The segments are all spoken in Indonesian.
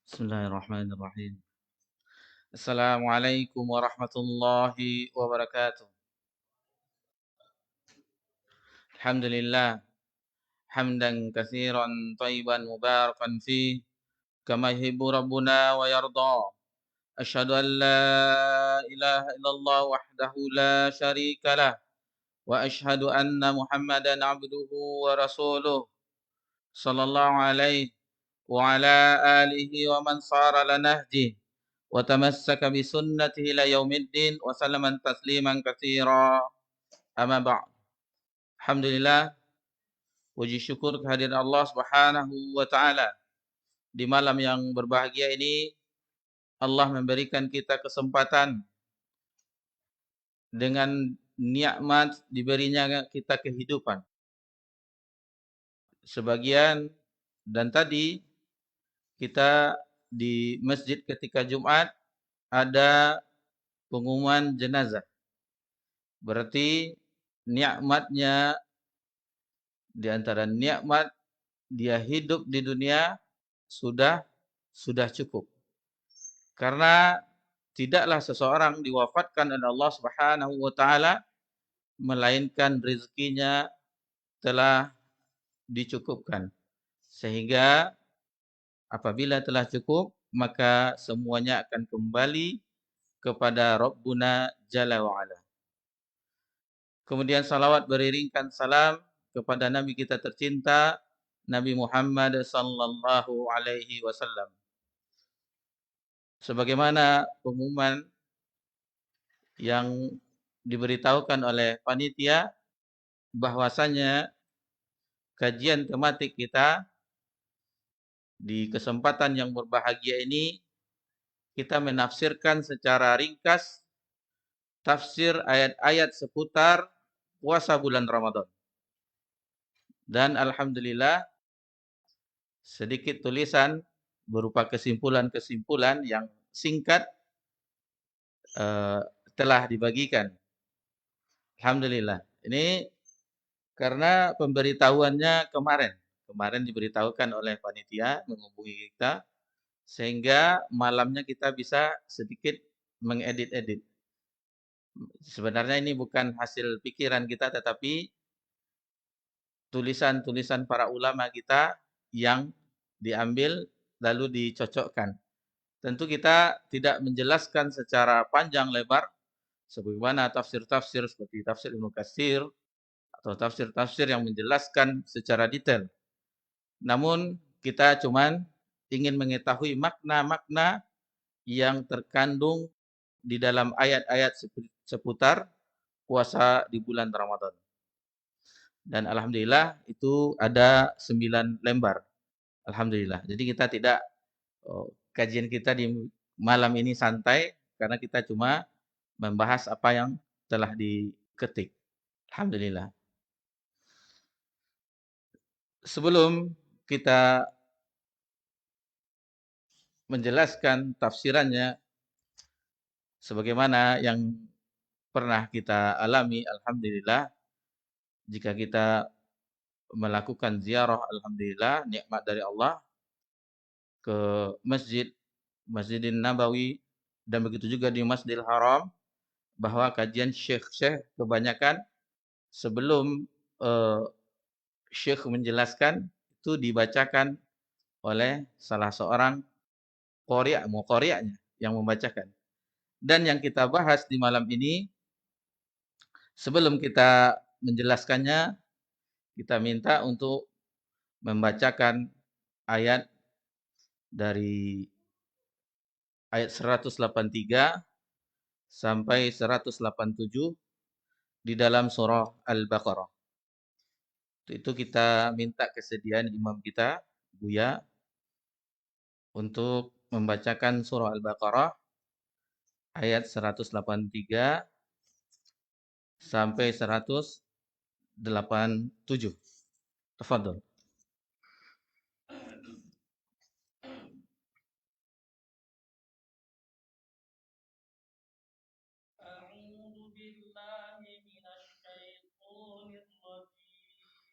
Bismillahirrahmanirrahim. Assalamualaikum warahmatullahi wabarakatuh. Alhamdulillah hamdan katsiran thayyiban mubarakan fi kama yuhibbu rabbuna wa yarda. Asyhadu an la ilaha illallah wahdahu la syarika lah wa asyhadu anna Muhammadan abduhu wa rasuluh sallallahu alaihi wa ala alihi wa man sara ala nahjihi wa tamassaka bi sunnatihi ila yaumiddin wa sallama tasliman katsira. Amma ba'd. Alhamdulillah, puji syukur kehadiran Allah Subhanahu wa taala. Di malam yang berbahagia ini Allah memberikan kita kesempatan dengan nikmat diberinya kita kehidupan. Sebagian dan tadi kita di masjid ketika Jumat ada pengumuman jenazah. Berarti nikmatnya di antara nikmat dia hidup di dunia sudah cukup. Karena tidaklah seseorang diwafatkan oleh Allah Subhanahu wa taala melainkan rezekinya telah dicukupkan. Sehingga apabila telah cukup maka semuanya akan kembali kepada Rabbuna Jalla wa Ala. Kemudian salawat beriringkan salam kepada Nabi kita tercinta Nabi Muhammad sallallahu alaihi wasallam. Sebagaimana pengumuman yang diberitahukan oleh panitia bahwasanya kajian tematik kita di kesempatan yang berbahagia ini kita menafsirkan secara ringkas tafsir ayat-ayat seputar puasa bulan Ramadan. Dan alhamdulillah sedikit tulisan berupa kesimpulan-kesimpulan yang singkat telah dibagikan. Alhamdulillah. Ini karena pemberitahuannya kemarin. Kemarin diberitahukan oleh panitia menghubungi kita sehingga malamnya kita bisa sedikit mengedit-edit. Sebenarnya ini bukan hasil pikiran kita tetapi tulisan-tulisan para ulama kita yang diambil lalu dicocokkan. Tentu kita tidak menjelaskan secara panjang lebar sebagaimana tafsir-tafsir seperti tafsir Ibnu Katsir atau tafsir-tafsir yang menjelaskan secara detail. Namun kita cuman ingin mengetahui makna-makna yang terkandung di dalam ayat-ayat seputar puasa di bulan Ramadan. Dan alhamdulillah itu ada 9 lembar. Alhamdulillah. Jadi kita tidak kajian kita di malam ini santai karena kita cuma membahas apa yang telah diketik. Alhamdulillah. Sebelum kita menjelaskan tafsirannya sebagaimana yang pernah kita alami, alhamdulillah, jika kita melakukan ziarah, alhamdulillah, nikmat dari Allah ke Masjidin Nabawi dan begitu juga di Masjidil Haram, bahwa kajian syekh-syekh kebanyakan sebelum syekh menjelaskan itu dibacakan oleh salah seorang qari'nya yang membacakan. Dan yang kita bahas di malam ini sebelum kita menjelaskannya kita minta untuk membacakan ayat dari ayat 183 sampai 187 di dalam surah Al-Baqarah. Itu kita minta kesediaan imam kita, Buya, untuk membacakan surah Al-Baqarah ayat 183 sampai 187. Tafadhol. أعوذ بالله من الشيطان الرجيم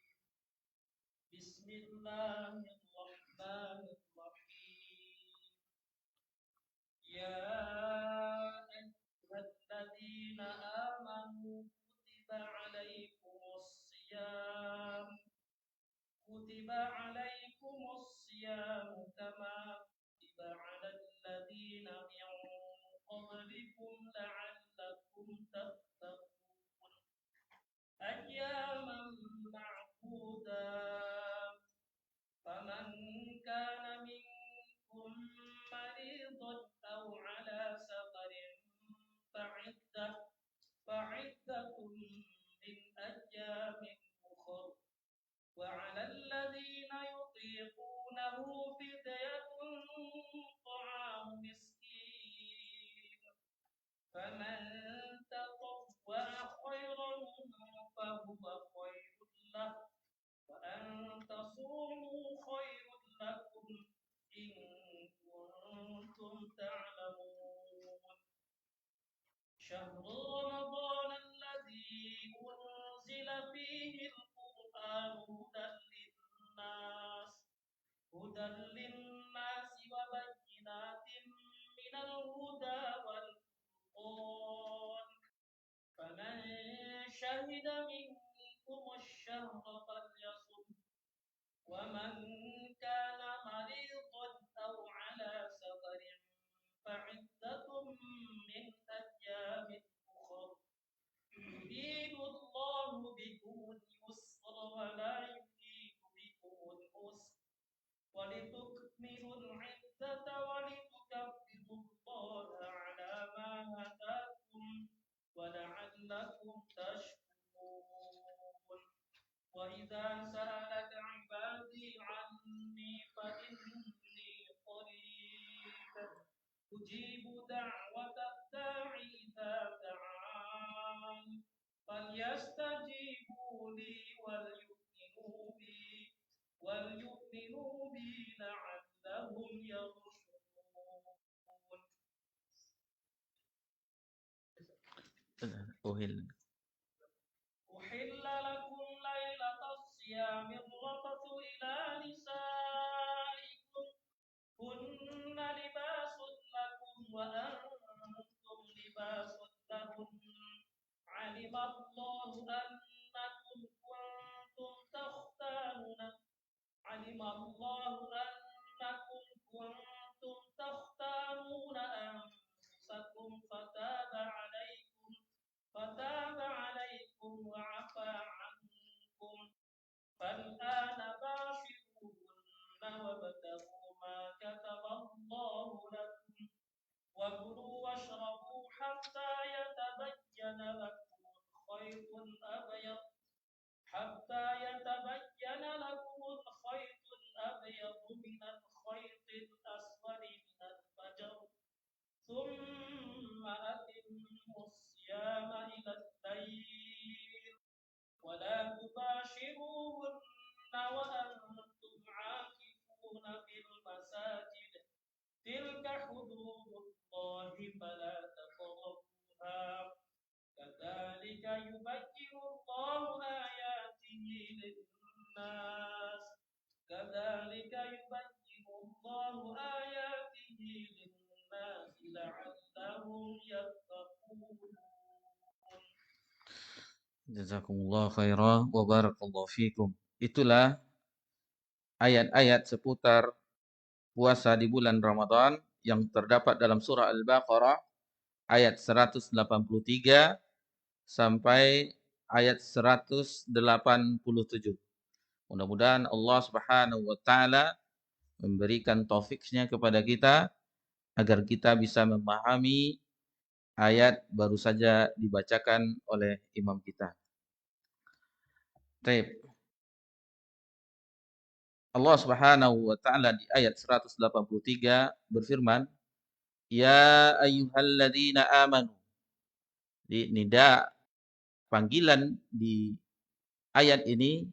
بسم الله الرحمن الرحيم عليكم الصيام كما كتب على الذين من قبلكم لعلكم تتقون أياما معدودات فمن كان منكم مريضا أو على سفر فعدة من أيام أخر وعلى الذين يطيقونه فدية طعام مسكين فمن تطوع خيرا فهو خير له وأن تصوموا خير لكم إن كنتم تعلمون شهر رمضان الذي أنزل فيه القرآن هدى للناس وبينات من الهدى والفرقان فمن شهد منكم الشهر فليصم ومن كان مريضا أو على سفر فعدة من أيام أخر يريد الله بكم اليسر ولا يريد بكم العسر ولتكملوا العدة ولتكبروا الله على ما هداكم ولعلكم تشكرون وإذا سألك عبادي عني فإني قريب أجيب دعوة الداع إذا دعان فليستجيبوا لي وليؤمنوا بي لعلهم يرشدون. أحل لكم ليلة الصيام الرفث إلى نسائكم هن لباس لكم وأنتم لباس لهن علم الله أنكم كنتم تختانون أنفسكم فتاب عليكم وعفى عنكم فالآن باشروهن وابتغوا ما كتب الله لكم وكلوا واشربوا حتى يتبين لكم الخيط الأبيض من الخيط الأسود من الفجر ثم أتموا الصيام إلى الليل ولا تباشروهن وأنتم عاكفون في المساجد تلك حدود الله فلا تقربوها كذلك يبين الله آياته للناس لعلهم يتقون. Jazakumullah khairan wa barakallahu fikum. Itulah ayat-ayat seputar puasa di bulan Ramadan yang terdapat dalam surah Al-Baqarah ayat 183 sampai ayat 187. Mudah-mudahan Allah Subhanahu wa taala memberikan taufiknya kepada kita agar kita bisa memahami ayat baru saja dibacakan oleh imam kita. Baik. Allah Subhanahu wa taala di ayat 183 berfirman, "Ya ayyuhalladzina amanu." Di nida panggilan di ayat ini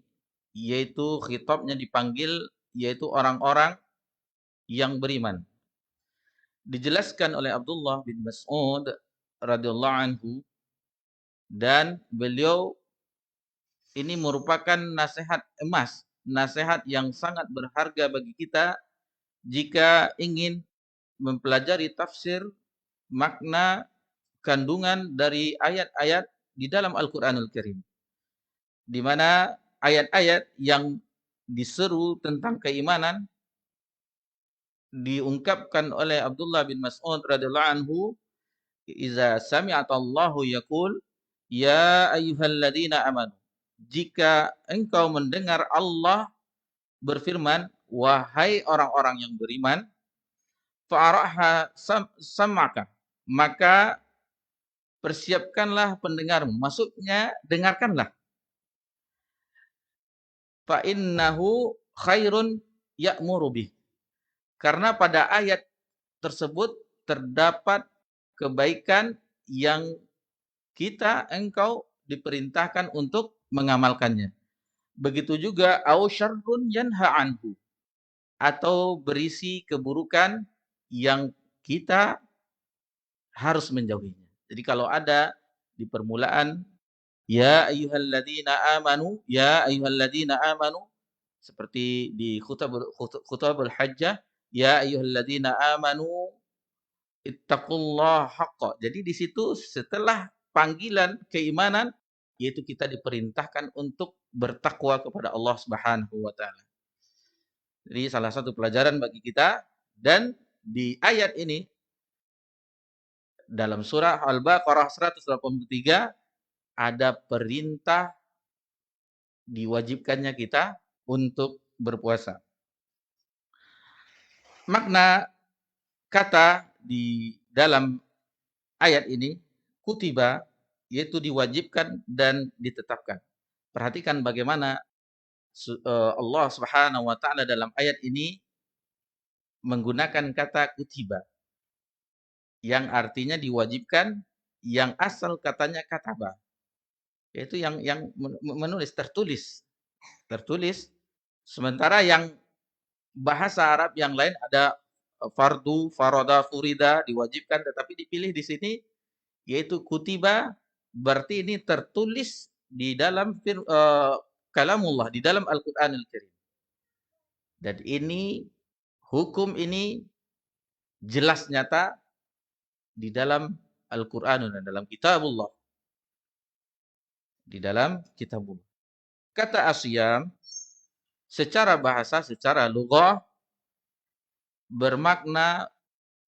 yaitu khitabnya dipanggil yaitu orang-orang yang beriman. Dijelaskan oleh Abdullah bin Mas'ud radhiyallahu anhu dan beliau ini merupakan nasihat emas, nasihat yang sangat berharga bagi kita jika ingin mempelajari tafsir makna kandungan dari ayat-ayat di dalam Al-Qur'anul Karim. Di mana ayat-ayat yang diseru tentang keimanan diungkapkan oleh Abdullah bin Mas'ud radhiyallahu anhu, "Idza sami'atallahu yaqul, ya ayyuhalladzina amanu." Jika engkau mendengar Allah berfirman, wahai orang-orang yang beriman, fa'araha sam'aka, maka persiapkanlah pendengarmu. Maksudnya dengarkanlah. Fa innahu khairun ya'muru bih. Karena pada ayat tersebut terdapat kebaikan yang engkau diperintahkan untuk mengamalkannya. Begitu juga au syarrun yanha anhu, atau berisi keburukan yang kita harus menjauhinya. Jadi kalau ada di permulaan ya ayyuhalladzina amanu, seperti di khutabul hajjah, ya ayyuhalladzina amanu ittaqullaha haqqa. Jadi di situ setelah panggilan keimanan, yaitu kita diperintahkan untuk bertakwa kepada Allah Subhanahu wa taala. Jadi salah satu pelajaran bagi kita, dan di ayat ini dalam surah Al-Baqarah 183 ada perintah diwajibkannya kita untuk berpuasa. Makna kata di dalam ayat ini kutiba, yaitu diwajibkan dan ditetapkan. Perhatikan bagaimana Allah Subhanahu wa taala dalam ayat ini menggunakan kata kutiba yang artinya diwajibkan, yang asal katanya kataba, yaitu yang menulis, tertulis. Sementara yang bahasa Arab yang lain ada fardu, farada, furida, diwajibkan, tetapi dipilih di sini yaitu kutiba, berarti ini tertulis di dalam kalamullah, di dalam Al-Qur'anul Karim. Dan ini hukum ini jelas nyata di dalam Al-Qur'an dan dalam kitabullah. Di dalam kitabullah. Kata asyam secara bahasa, secara lughah bermakna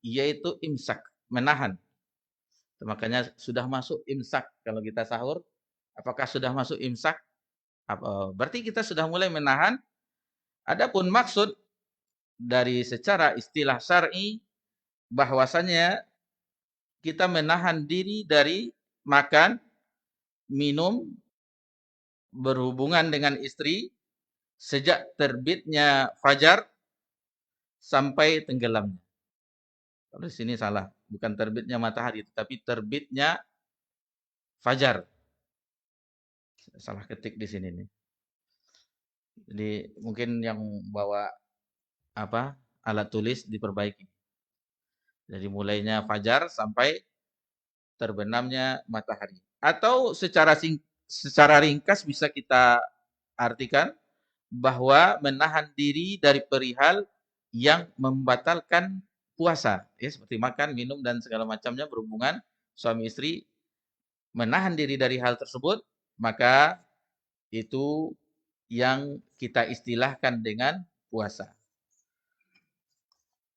yaitu imsak, menahan. Makanya sudah masuk imsak kalau kita sahur. Apakah sudah masuk imsak? Berarti kita sudah mulai menahan. Adapun maksud dari secara istilah syar'i bahwasanya kita menahan diri dari makan, minum, berhubungan dengan istri sejak terbitnya fajar sampai tenggelamnya. Kalau di sini salah, bukan terbitnya matahari, tetapi terbitnya fajar. Salah ketik di sini nih. Jadi mungkin yang bawa alat tulis diperbaiki. Jadi mulainya fajar sampai terbenamnya matahari. Atau secara ringkas bisa kita artikan bahwa menahan diri dari perihal yang membatalkan puasa, ya, seperti makan, minum dan segala macamnya berhubungan suami istri, menahan diri dari hal tersebut, maka itu yang kita istilahkan dengan puasa.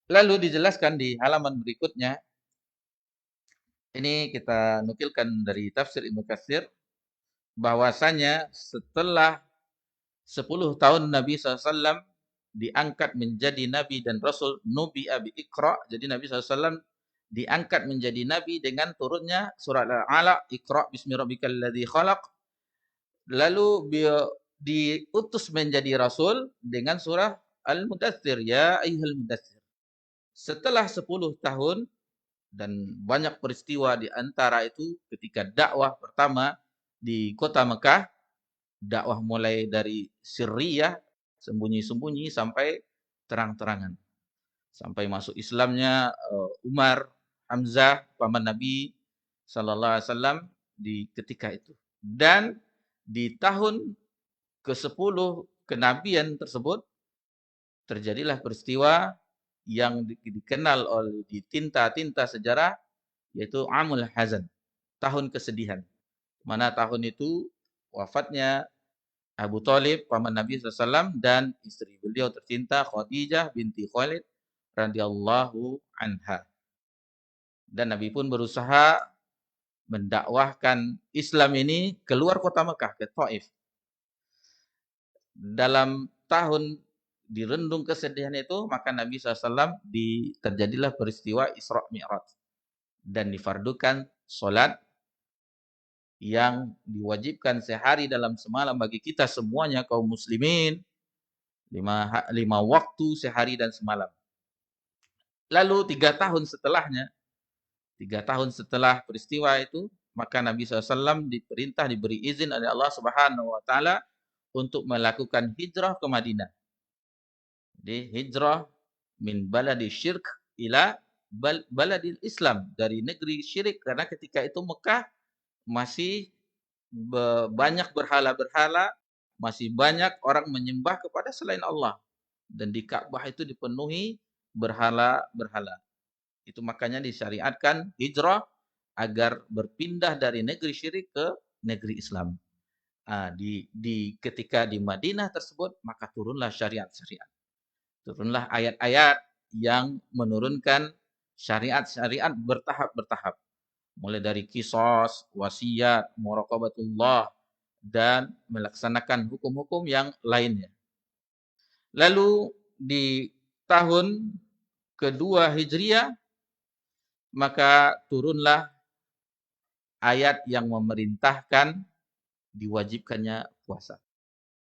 Lalu dijelaskan di halaman berikutnya, ini kita nukilkan dari tafsir Ibnu Katsir, bahwasanya setelah 10 tahun Nabi SAW diangkat menjadi Nabi dan Rasul, Nubi Abi Iqra. Jadi Nabi SAW diangkat menjadi Nabi dengan turunnya surat Al-Alaq, Iqra bismi rabbikal ladzi khalaq. Lalu diutus menjadi Rasul dengan surah Al-Mudaththir, ya ayyuhal mudaththir. Setelah 10 tahun dan banyak peristiwa di antara itu ketika dakwah pertama di kota Mekah, dakwah mulai dari sirriyah, sembunyi-sembunyi, sampai terang-terangan. Sampai masuk Islamnya Umar, Hamzah, paman Nabi sallallahu alaihi wasallam di ketika itu. Dan di tahun ke-10 kenabian tersebut terjadilah peristiwa yang dikenal di tinta-tinta sejarah, yaitu Amul Hazan, tahun kesedihan. Mana tahun itu wafatnya Abu Thalib, paman Nabi SAW, dan istri beliau tercinta Khadijah binti Khalid radhiyallahu anha. Dan Nabi pun berusaha mendakwahkan Islam ini keluar kota Mekah, ke Taif. Dalam tahun direndung kesedihan itu, maka Nabi SAW terjadilah peristiwa Isra Mi'raj. Dan difardukan solat yang diwajibkan sehari dalam semalam bagi kita semuanya kaum muslimin, lima waktu sehari dan semalam. Lalu 3 tahun setelahnya, 3 tahun setelah peristiwa itu, maka Nabi SAW diperintah, diberi izin oleh Allah Subhanahu Wa Taala untuk melakukan hijrah ke Madinah. Jadi hijrah min baladi syirk ila baladil Islam, dari negeri syirik, karena ketika itu Mekah masih banyak berhala-berhala, masih banyak orang menyembah kepada selain Allah, dan di Ka'bah itu dipenuhi berhala-berhala. Itu makanya disyariatkan hijrah agar berpindah dari negeri syirik ke negeri Islam. Ketika di Madinah tersebut, maka turunlah syariat-syariat. Turunlah ayat-ayat yang menurunkan syariat-syariat bertahap-bertahap. Mulai dari kisos, wasiat, muraqabatullah, dan melaksanakan hukum-hukum yang lainnya. Lalu di tahun kedua Hijriah, maka turunlah ayat yang memerintahkan diwajibkannya puasa.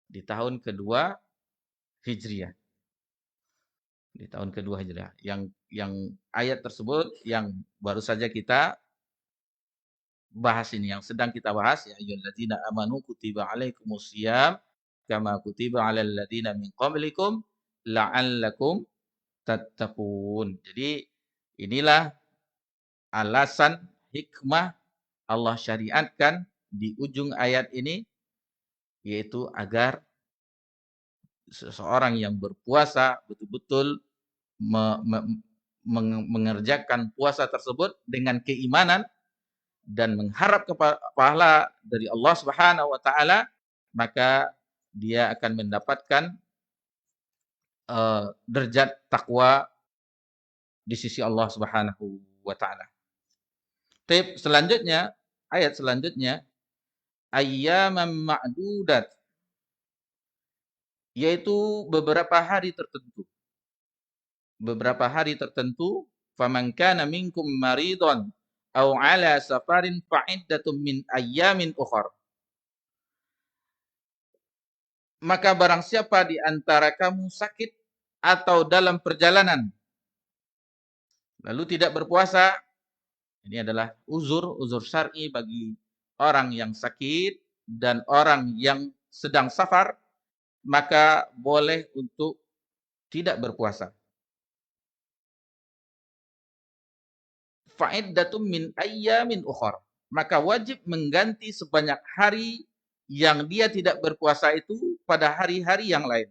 Di tahun kedua Hijriah. Di tahun kedua Hijriah. Yang ayat tersebut yang baru saja kita bahas ini, yang sedang kita bahas, ya ayyuhalladzina amanu kutiba alaikumusiyam kama kutiba alal ladzina min qablikum la'allakum tattaqun. Jadi inilah alasan hikmah Allah syariatkan di ujung ayat ini, yaitu agar seseorang yang berpuasa betul-betul mengerjakan puasa tersebut dengan keimanan dan mengharap pahala dari Allah Subhanahu wa taala, maka dia akan mendapatkan derajat takwa di sisi Allah Subhanahu wa taala. Selanjutnya, ayat selanjutnya, ayyaman ma'dudat, yaitu beberapa hari tertentu. Beberapa hari tertentu, faman kana minkum maridon aw ala safarin fa'iddatun min ayyamin ukhar. Maka barang siapa di antara kamu sakit atau dalam perjalanan lalu tidak berpuasa, ini adalah uzur syar'i bagi orang yang sakit dan orang yang sedang safar, maka boleh untuk tidak berpuasa. Fa'iddatun min ayyamin ukhar. Maka wajib mengganti sebanyak hari yang dia tidak berpuasa itu pada hari-hari yang lain.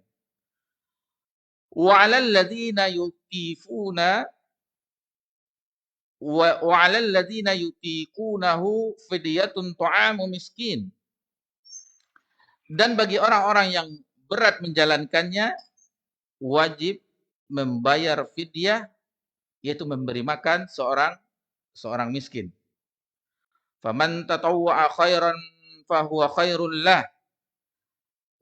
Wa 'alal ladzina yutiqunahu fidyatun ta'amu miskin. Dan bagi orang-orang yang berat menjalankannya, wajib membayar fidyah, yaitu memberi makan seorang miskin. Faman tatawwa'a khairan fahuwa khairul lah.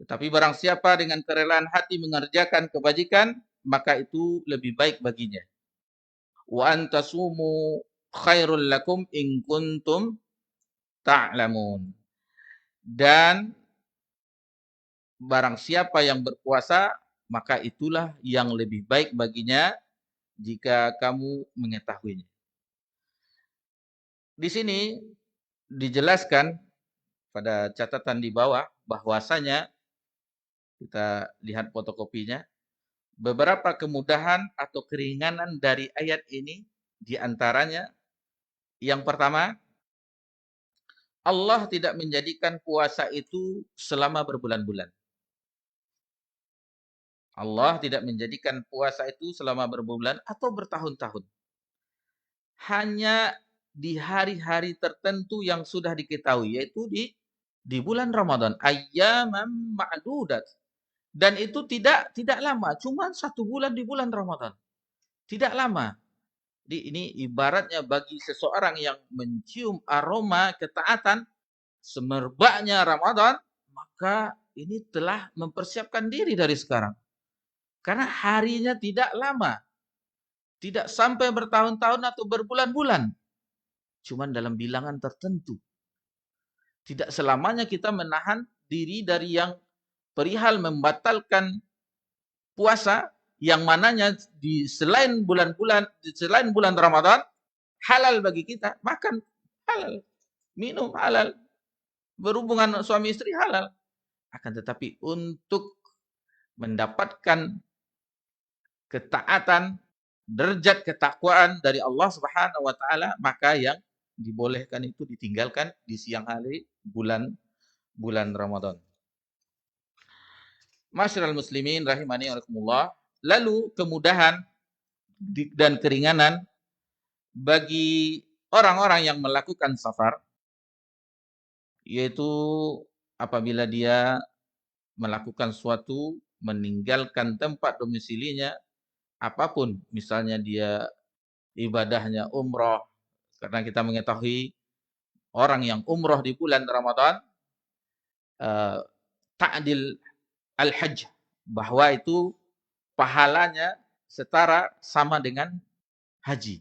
Tetapi barang siapa dengan kerelaan hati mengerjakan kebajikan, maka itu lebih baik baginya. Wa antasumu khairul lakum in kuntum ta'lamun. Dan barang siapa yang berpuasa, maka itulah yang lebih baik baginya jika kamu mengetahuinya. Di sini dijelaskan pada catatan di bawah bahwasanya, kita lihat fotokopinya, beberapa kemudahan atau keringanan dari ayat ini, di antaranya yang pertama, Allah tidak menjadikan puasa itu selama berbulan-bulan. Allah tidak menjadikan puasa itu selama berbulan atau bertahun-tahun. Hanya di hari-hari tertentu yang sudah diketahui, yaitu di di bulan Ramadan, ayyaman ma'dudat. Dan itu tidak lama, cuma 1 bulan di bulan Ramadan. Tidak lama. Jadi ini ibaratnya bagi seseorang yang mencium aroma ketaatan, semerbaknya Ramadan, maka ini telah mempersiapkan diri dari sekarang. Karena harinya tidak lama. Tidak sampai bertahun-tahun atau berbulan-bulan. Cuman dalam bilangan tertentu. Tidak selamanya kita menahan diri dari yang perihal membatalkan puasa, yang mananya di selain bulan Ramadan, halal bagi kita. Makan halal, minum halal, berhubungan suami istri halal. Akan tetapi untuk mendapatkan ketaatan, derajat ketakwaan dari Allah Subhanahu wa taala, maka yang dibolehkan itu ditinggalkan di siang hari bulan Ramadan. Masyarul muslimin rahimani wa rahimakumullah. Lalu kemudahan dan keringanan bagi orang-orang yang melakukan safar, yaitu apabila dia melakukan suatu, meninggalkan tempat domisilinya, apapun, misalnya dia ibadahnya umroh, karena kita mengetahui orang yang umroh di bulan Ramadan, ta'dil al-hajj, bahwa itu pahalanya setara sama dengan haji.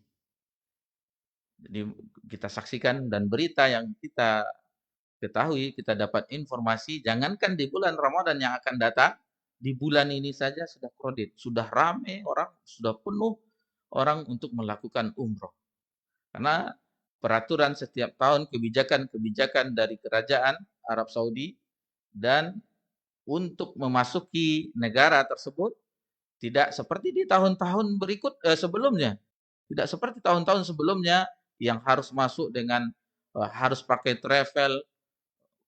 Jadi kita saksikan dan berita yang kita ketahui, kita dapat informasi, jangankan di bulan Ramadan yang akan datang, di bulan ini saja sudah kredit, sudah ramai orang, sudah penuh orang untuk melakukan umroh. Karena peraturan setiap tahun, kebijakan-kebijakan dari kerajaan Arab Saudi, dan untuk memasuki negara tersebut tidak seperti di tahun-tahun sebelumnya. Tidak seperti tahun-tahun sebelumnya yang harus masuk dengan harus pakai travel,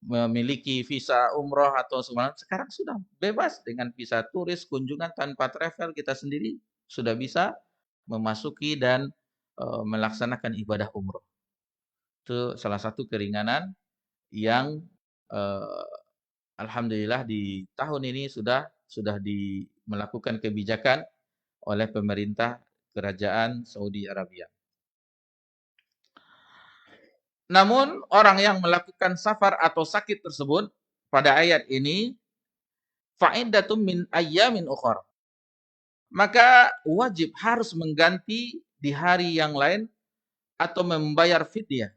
memiliki visa umroh atau semacamnya. Sekarang sudah bebas dengan visa turis, kunjungan tanpa travel, kita sendiri sudah bisa memasuki dan melaksanakan ibadah umroh. Itu salah satu keringanan yang alhamdulillah di tahun ini sudah melakukan kebijakan oleh pemerintah kerajaan Saudi Arabia. Namun orang yang melakukan safar atau sakit tersebut pada ayat ini, fa'iddatum min ayyamin ukhar, maka wajib harus mengganti di hari yang lain atau membayar fidyah,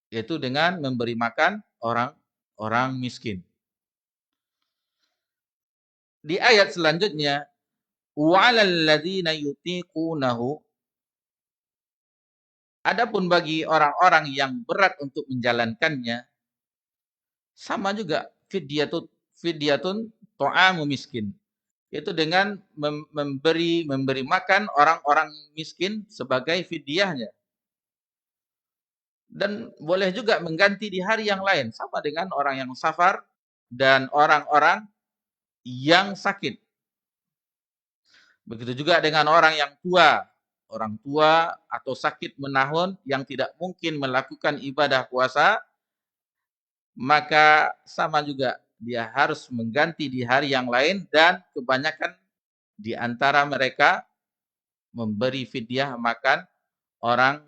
yaitu dengan memberi makan orang miskin. Di ayat selanjutnya, wa'alal ladzina yutiqunahu, adapun bagi orang-orang yang berat untuk menjalankannya, sama juga fidyatun ta'amu miskin, yaitu dengan memberi makan orang-orang miskin sebagai fidyahnya. Dan boleh juga mengganti di hari yang lain, sama dengan orang yang safar dan orang-orang yang sakit. Begitu juga dengan orang tua atau sakit menahun yang tidak mungkin melakukan ibadah puasa, maka sama juga dia harus mengganti di hari yang lain, dan kebanyakan di antara mereka memberi fidyah makan orang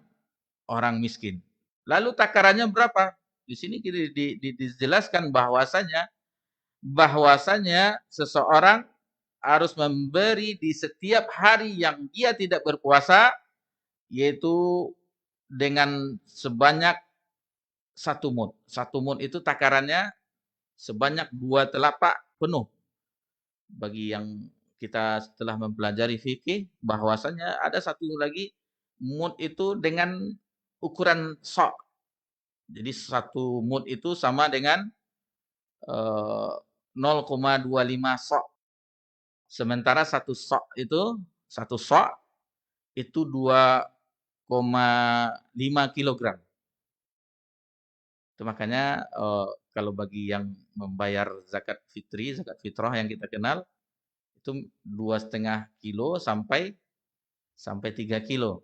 miskin. Lalu takarannya berapa? Di sini dijelaskan bahwasanya seseorang harus memberi di setiap hari yang dia tidak berpuasa, yaitu dengan sebanyak 1 mud. 1 mud itu takarannya sebanyak 2 telapak penuh. Bagi yang kita setelah mempelajari fikih, bahwasanya ada satu lagi mud itu dengan ukuran sok. Jadi 1 mud itu sama dengan 0,25 sok. Sementara 1 sok itu 2,5 kilogram. Itu makanya kalau bagi yang membayar zakat fitrah yang kita kenal, itu 2,5 kilo sampai 3 kilo.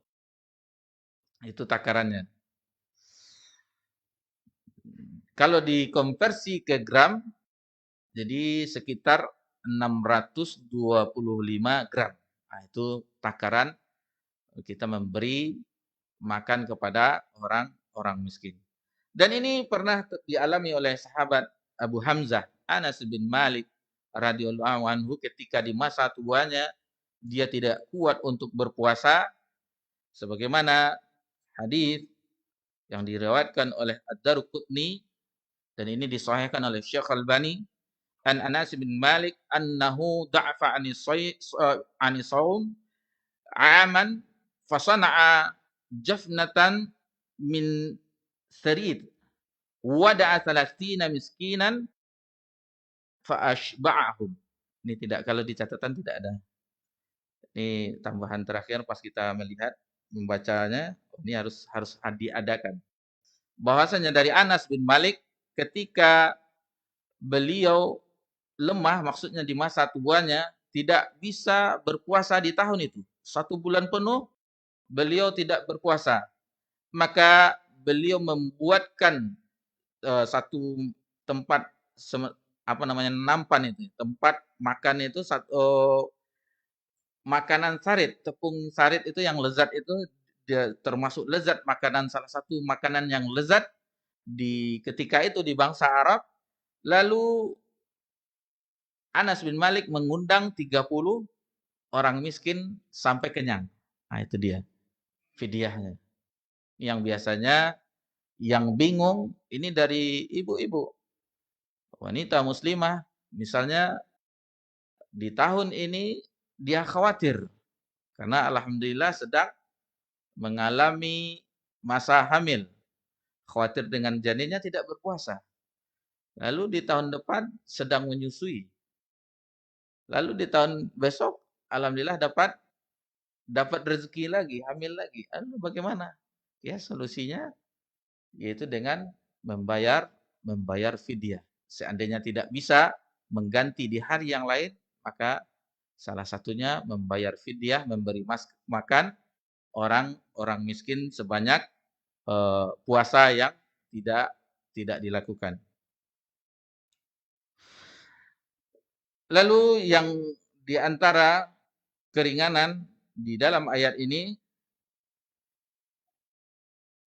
Itu takarannya. Kalau dikonversi ke gram, jadi sekitar 625 gram. Nah, itu takaran kita memberi makan kepada orang miskin. Dan ini pernah dialami oleh sahabat Abu Hamzah, Anas bin Malik radhiyallahu anhu ketika di masa tuanya dia tidak kuat untuk berpuasa sebagaimana hadis yang diriwayatkan oleh Ad-Darqutni dan ini disahihkan oleh Syekh Albani an Anas bin Malik annahu da'afa ani saum aman fasana'a jafnatan min sarid wada'a 30 miskinan fa ashba'ahum. Ini tidak, kalau di catatan tidak ada. Ini tambahan terakhir pas kita melihat membacanya, ini harus diadakan. Bahwasanya dari Anas bin Malik ketika beliau lemah, maksudnya di masa tuanya tidak bisa berpuasa di tahun itu. 1 bulan penuh beliau tidak berpuasa. Maka beliau membuatkan satu tempat nampan itu, tempat makan itu makanan sarit, tepung sarit itu yang lezat itu dia termasuk lezat makanan, salah satu makanan yang lezat di ketika itu di bangsa Arab. Lalu Anas bin Malik mengundang 30 orang miskin sampai kenyang. Nah, itu dia fidyahnya. Yang biasanya yang bingung ini dari ibu-ibu, wanita muslimah, misalnya di tahun ini dia khawatir karena alhamdulillah sedang mengalami masa hamil. Khawatir dengan janinnya tidak berpuasa. Lalu di tahun depan sedang menyusui. Lalu di tahun besok alhamdulillah dapat rezeki lagi, hamil lagi. Lalu bagaimana? Ya solusinya yaitu dengan membayar fidyah. Seandainya tidak bisa mengganti di hari yang lain, maka salah satunya membayar fidyah, memberi makan orang miskin sebanyak puasa yang tidak dilakukan. Lalu yang di antara keringanan di dalam ayat ini,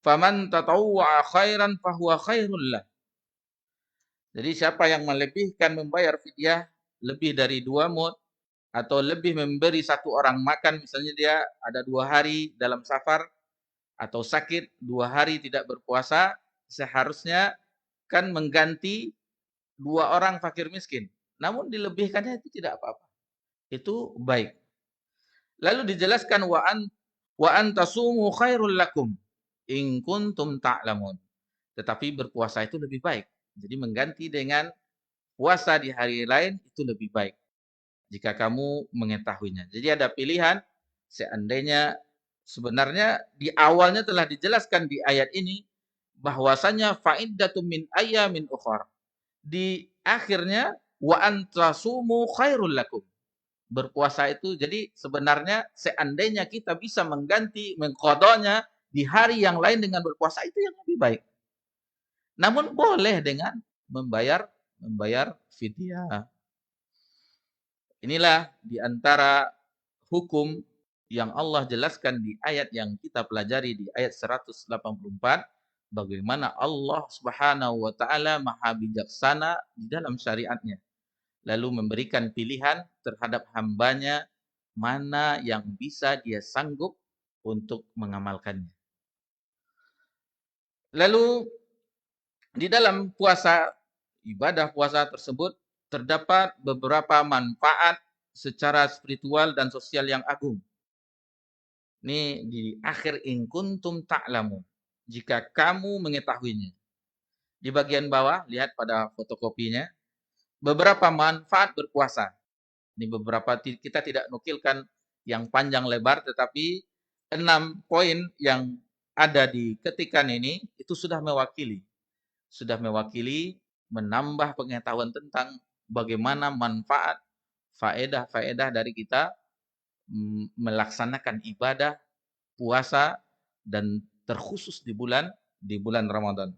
faman tatawwa'a khairan fahuwa khairul lah. Jadi siapa yang melebihkan membayar fidyah lebih dari 2 mud atau lebih memberi 1 orang makan, misalnya dia ada 2 hari dalam safar atau sakit 2 hari tidak berpuasa, seharusnya kan mengganti 2 orang fakir miskin. Namun dilebihkannya itu tidak apa-apa. Itu baik. Lalu dijelaskan wa antasumu khairul lakum in kuntum ta'lamun. Tetapi berpuasa itu lebih baik. Jadi mengganti dengan puasa di hari lain itu lebih baik jika kamu mengetahuinya. Jadi ada pilihan, seandainya sebenarnya di awalnya telah dijelaskan di ayat ini bahwasanya fa'iddatum min ayyamin ukhra. Di akhirnya wa antasumu khairul lakum. Berpuasa itu jadi sebenarnya seandainya kita bisa mengganti mengqadanya di hari yang lain dengan berpuasa itu yang lebih baik. Namun boleh dengan membayar fidyah. Inilah di antara hukum yang Allah jelaskan di ayat yang kita pelajari di ayat 184, bagaimana Allah Subhanahu wa taala Maha bijaksana di dalam syariatnya. Lalu memberikan pilihan terhadap hambanya mana yang bisa dia sanggup untuk mengamalkannya. Lalu di dalam puasa, ibadah puasa tersebut terdapat beberapa manfaat secara spiritual dan sosial yang agung. Ini di akhir in kuntum ta'lamun. Jika kamu mengetahuinya. Di bagian bawah, lihat pada fotokopinya, beberapa manfaat berpuasa. Ini beberapa, kita tidak nukilkan yang panjang lebar, tetapi 6 poin yang ada di ketikan ini, itu sudah mewakili menambah pengetahuan tentang bagaimana manfaat, faedah-faedah dari kita melaksanakan ibadah, puasa, dan terkhusus di bulan Ramadan.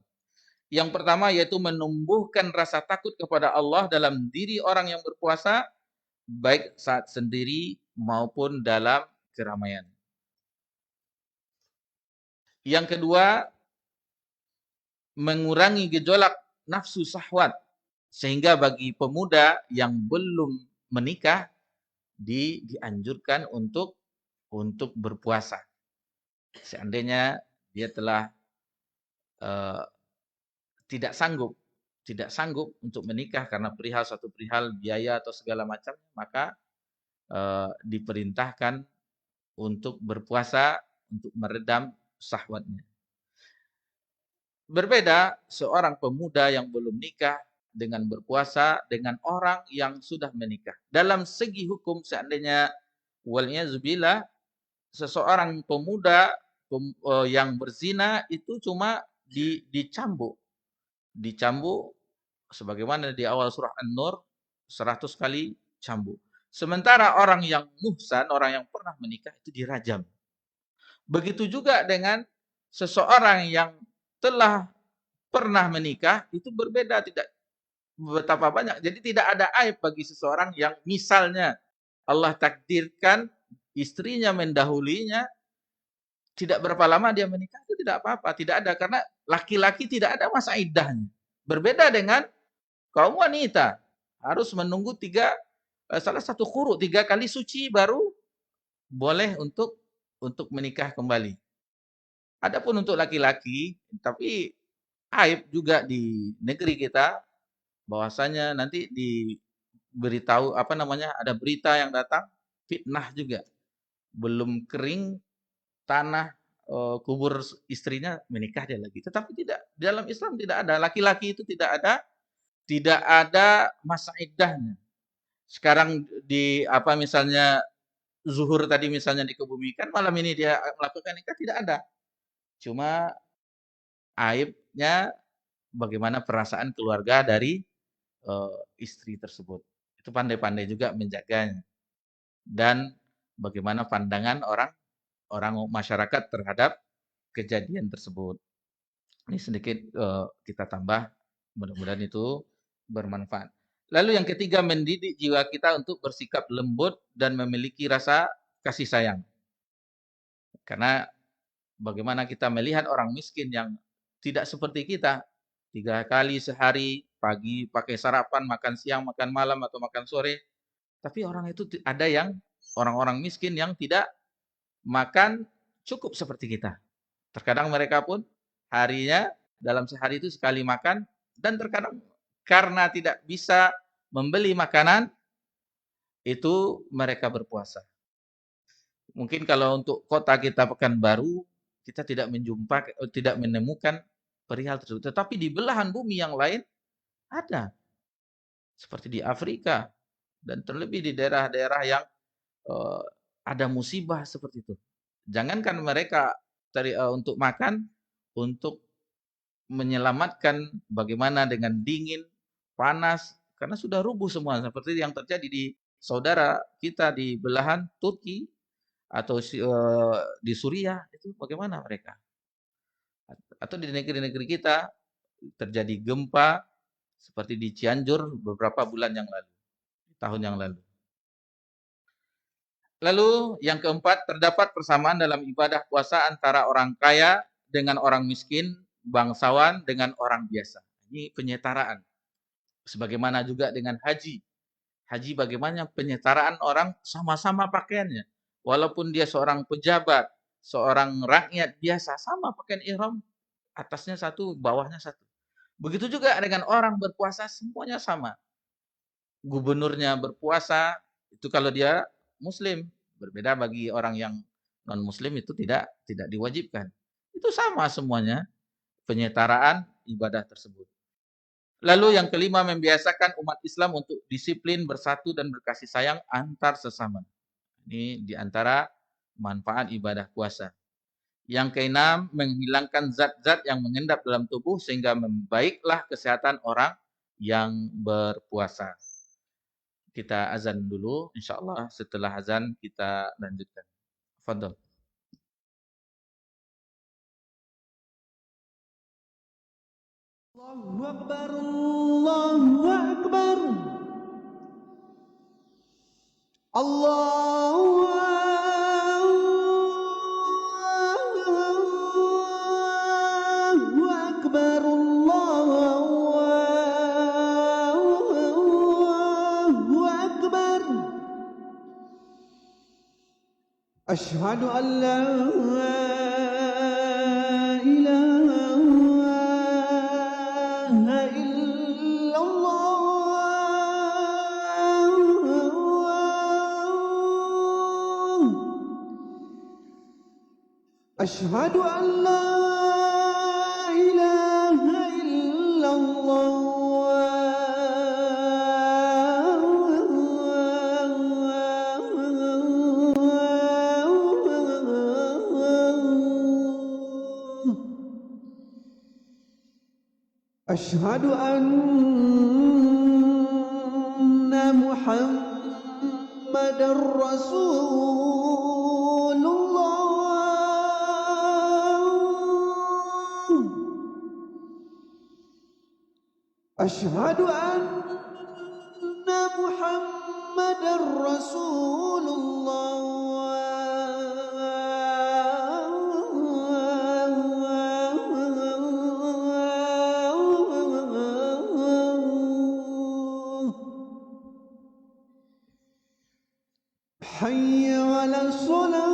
Yang pertama yaitu menumbuhkan rasa takut kepada Allah dalam diri orang yang berpuasa, baik saat sendiri maupun dalam keramaian. Yang kedua, mengurangi gejolak nafsu syahwat, sehingga bagi pemuda yang belum menikah dianjurkan untuk berpuasa. Seandainya dia telah uh, tidak sanggup untuk menikah karena satu perihal biaya atau segala macam, maka diperintahkan untuk berpuasa untuk meredam syahwatnya. Berbeda seorang pemuda yang belum nikah dengan berpuasa dengan orang yang sudah menikah. Dalam segi hukum seandainya wal'iyazubillah seseorang pemuda yang berzina itu cuma dicambuk. Dicambuk sebagaimana di awal surah An-Nur 100 kali cambuk. Sementara orang yang muhsan, orang yang pernah menikah itu dirajam. Begitu juga dengan seseorang yang telah pernah menikah itu berbeda, tidak betapa banyak. Jadi tidak ada aib bagi seseorang yang misalnya Allah takdirkan istrinya mendahulinya, tidak berapa lama dia menikah itu tidak apa-apa, tidak ada, karena laki-laki tidak ada masa iddahnya. Berbeda dengan kaum wanita, harus menunggu salah satu quru, 3 kali suci baru boleh untuk menikah kembali. Adapun untuk laki-laki, tapi aib juga di negeri kita bahwasanya nanti diberitahu ada berita yang datang fitnah juga. Belum kering tanah kubur istrinya menikah dia lagi. Tetapi tidak, dalam Islam tidak ada, laki-laki itu tidak ada masa iddahnya. Sekarang misalnya zuhur tadi misalnya dikebumikan, malam ini dia melakukan nikah, tidak ada. Cuma aibnya bagaimana perasaan keluarga dari istri tersebut. Itu pandai-pandai juga menjaganya. Dan bagaimana pandangan orang masyarakat terhadap kejadian tersebut. Ini sedikit kita tambah, mudah-mudahan itu bermanfaat. Lalu yang ketiga, mendidik jiwa kita untuk bersikap lembut dan memiliki rasa kasih sayang. Karena bagaimana kita melihat orang miskin yang tidak seperti kita, 3 kali sehari, pagi pakai sarapan, makan siang, makan malam, atau makan sore. Tapi orang itu ada yang orang-orang miskin yang tidak makan cukup seperti kita. Terkadang mereka pun harinya dalam sehari itu sekali makan, dan terkadang karena tidak bisa membeli makanan, itu mereka berpuasa. Mungkin kalau untuk kota kita Pekanbaru, kita tidak menemukan perihal tersebut. Tetapi di belahan bumi yang lain ada. Seperti di Afrika dan terlebih di daerah-daerah yang ada musibah seperti itu. Jangankan mereka untuk makan, untuk menyelamatkan bagaimana dengan dingin, panas, karena sudah rubuh semua seperti yang terjadi di saudara kita di belahan Turki atau di Suriah, itu bagaimana mereka? Atau di negeri-negeri kita terjadi gempa seperti di Cianjur beberapa bulan yang lalu, tahun yang lalu. Lalu yang keempat, terdapat persamaan dalam ibadah puasa antara orang kaya dengan orang miskin, bangsawan dengan orang biasa. Ini penyetaraan. Sebagaimana juga dengan haji. Haji bagaimana penyetaraan orang sama-sama pakaiannya. Walaupun dia seorang pejabat, seorang rakyat biasa, sama pakaian ihram, atasnya satu, bawahnya satu. Begitu juga dengan orang berpuasa, semuanya sama. Gubernurnya berpuasa, itu kalau dia muslim. Berbeda bagi orang yang non-muslim, itu tidak diwajibkan. Itu sama semuanya, penyetaraan ibadah tersebut. Lalu yang kelima, membiasakan umat Islam untuk disiplin, bersatu, dan berkasih sayang antar sesama. Ini diantara manfaat ibadah puasa. Yang keenam, menghilangkan zat-zat yang mengendap dalam tubuh sehingga membaiklah kesehatan orang yang berpuasa. Kita azan dulu, insyaallah setelah azan kita lanjutkan. Fadhol. Allahu Akbar, Allahu Akbar. Allahu Akbar, Allahu Akbar. Asyhadu an la ilaha illallah. Asyhadu an la ilaha illallah. Asyhadu anna Muhammadar Rasulullah. Asyhadu anna Muhammadar Rasulullah. Hayya 'alas salah.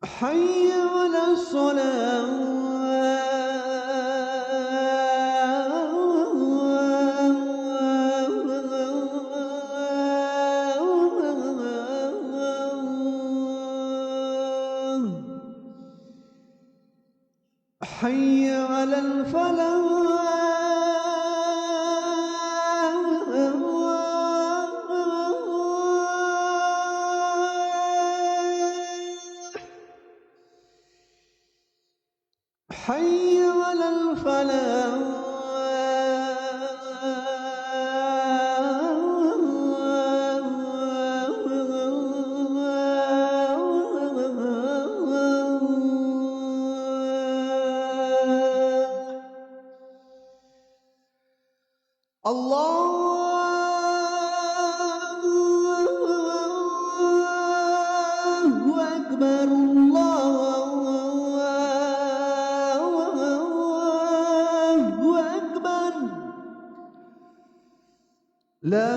Hayya 'alas salah. Hayya 'alal falah. Hayya 'alal falah. Allahu Akbar, Allahu Akbar. La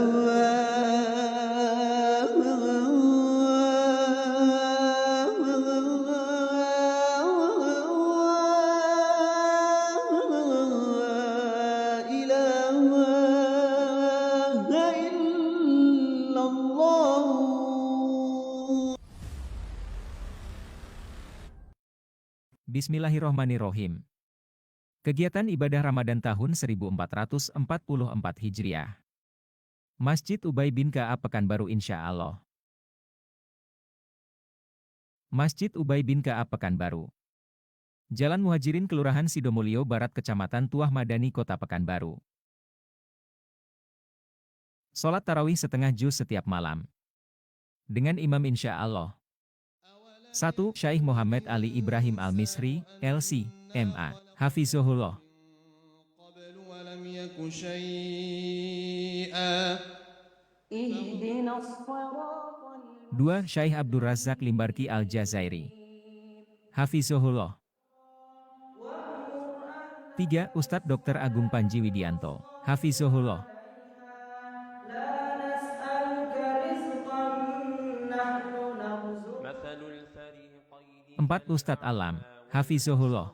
ilaha illallah. Bismillahirrohmanirrohim. Kegiatan ibadah Ramadan tahun 1444 Hijriah. Masjid Ubay bin Ka'ab Pekanbaru insya Allah. Masjid Ubay bin Ka'ab Pekanbaru. Jalan Muhajirin Kelurahan Sidomulyo Barat Kecamatan Tuah Madani Kota Pekanbaru. Sholat tarawih setengah juz setiap malam. Dengan imam insya Allah. 1. Syaikh Muhammad Ali Ibrahim Al-Misri, LC, MA, Hafizahullah. 2. Syaikh Abdul Razak Limbarki Al-Jazairi, Hafizahullah. 3. Ustadz Dr. Agung Panji Widianto, Hafizahullah. 4. Ustadz Alam, Hafizahullah.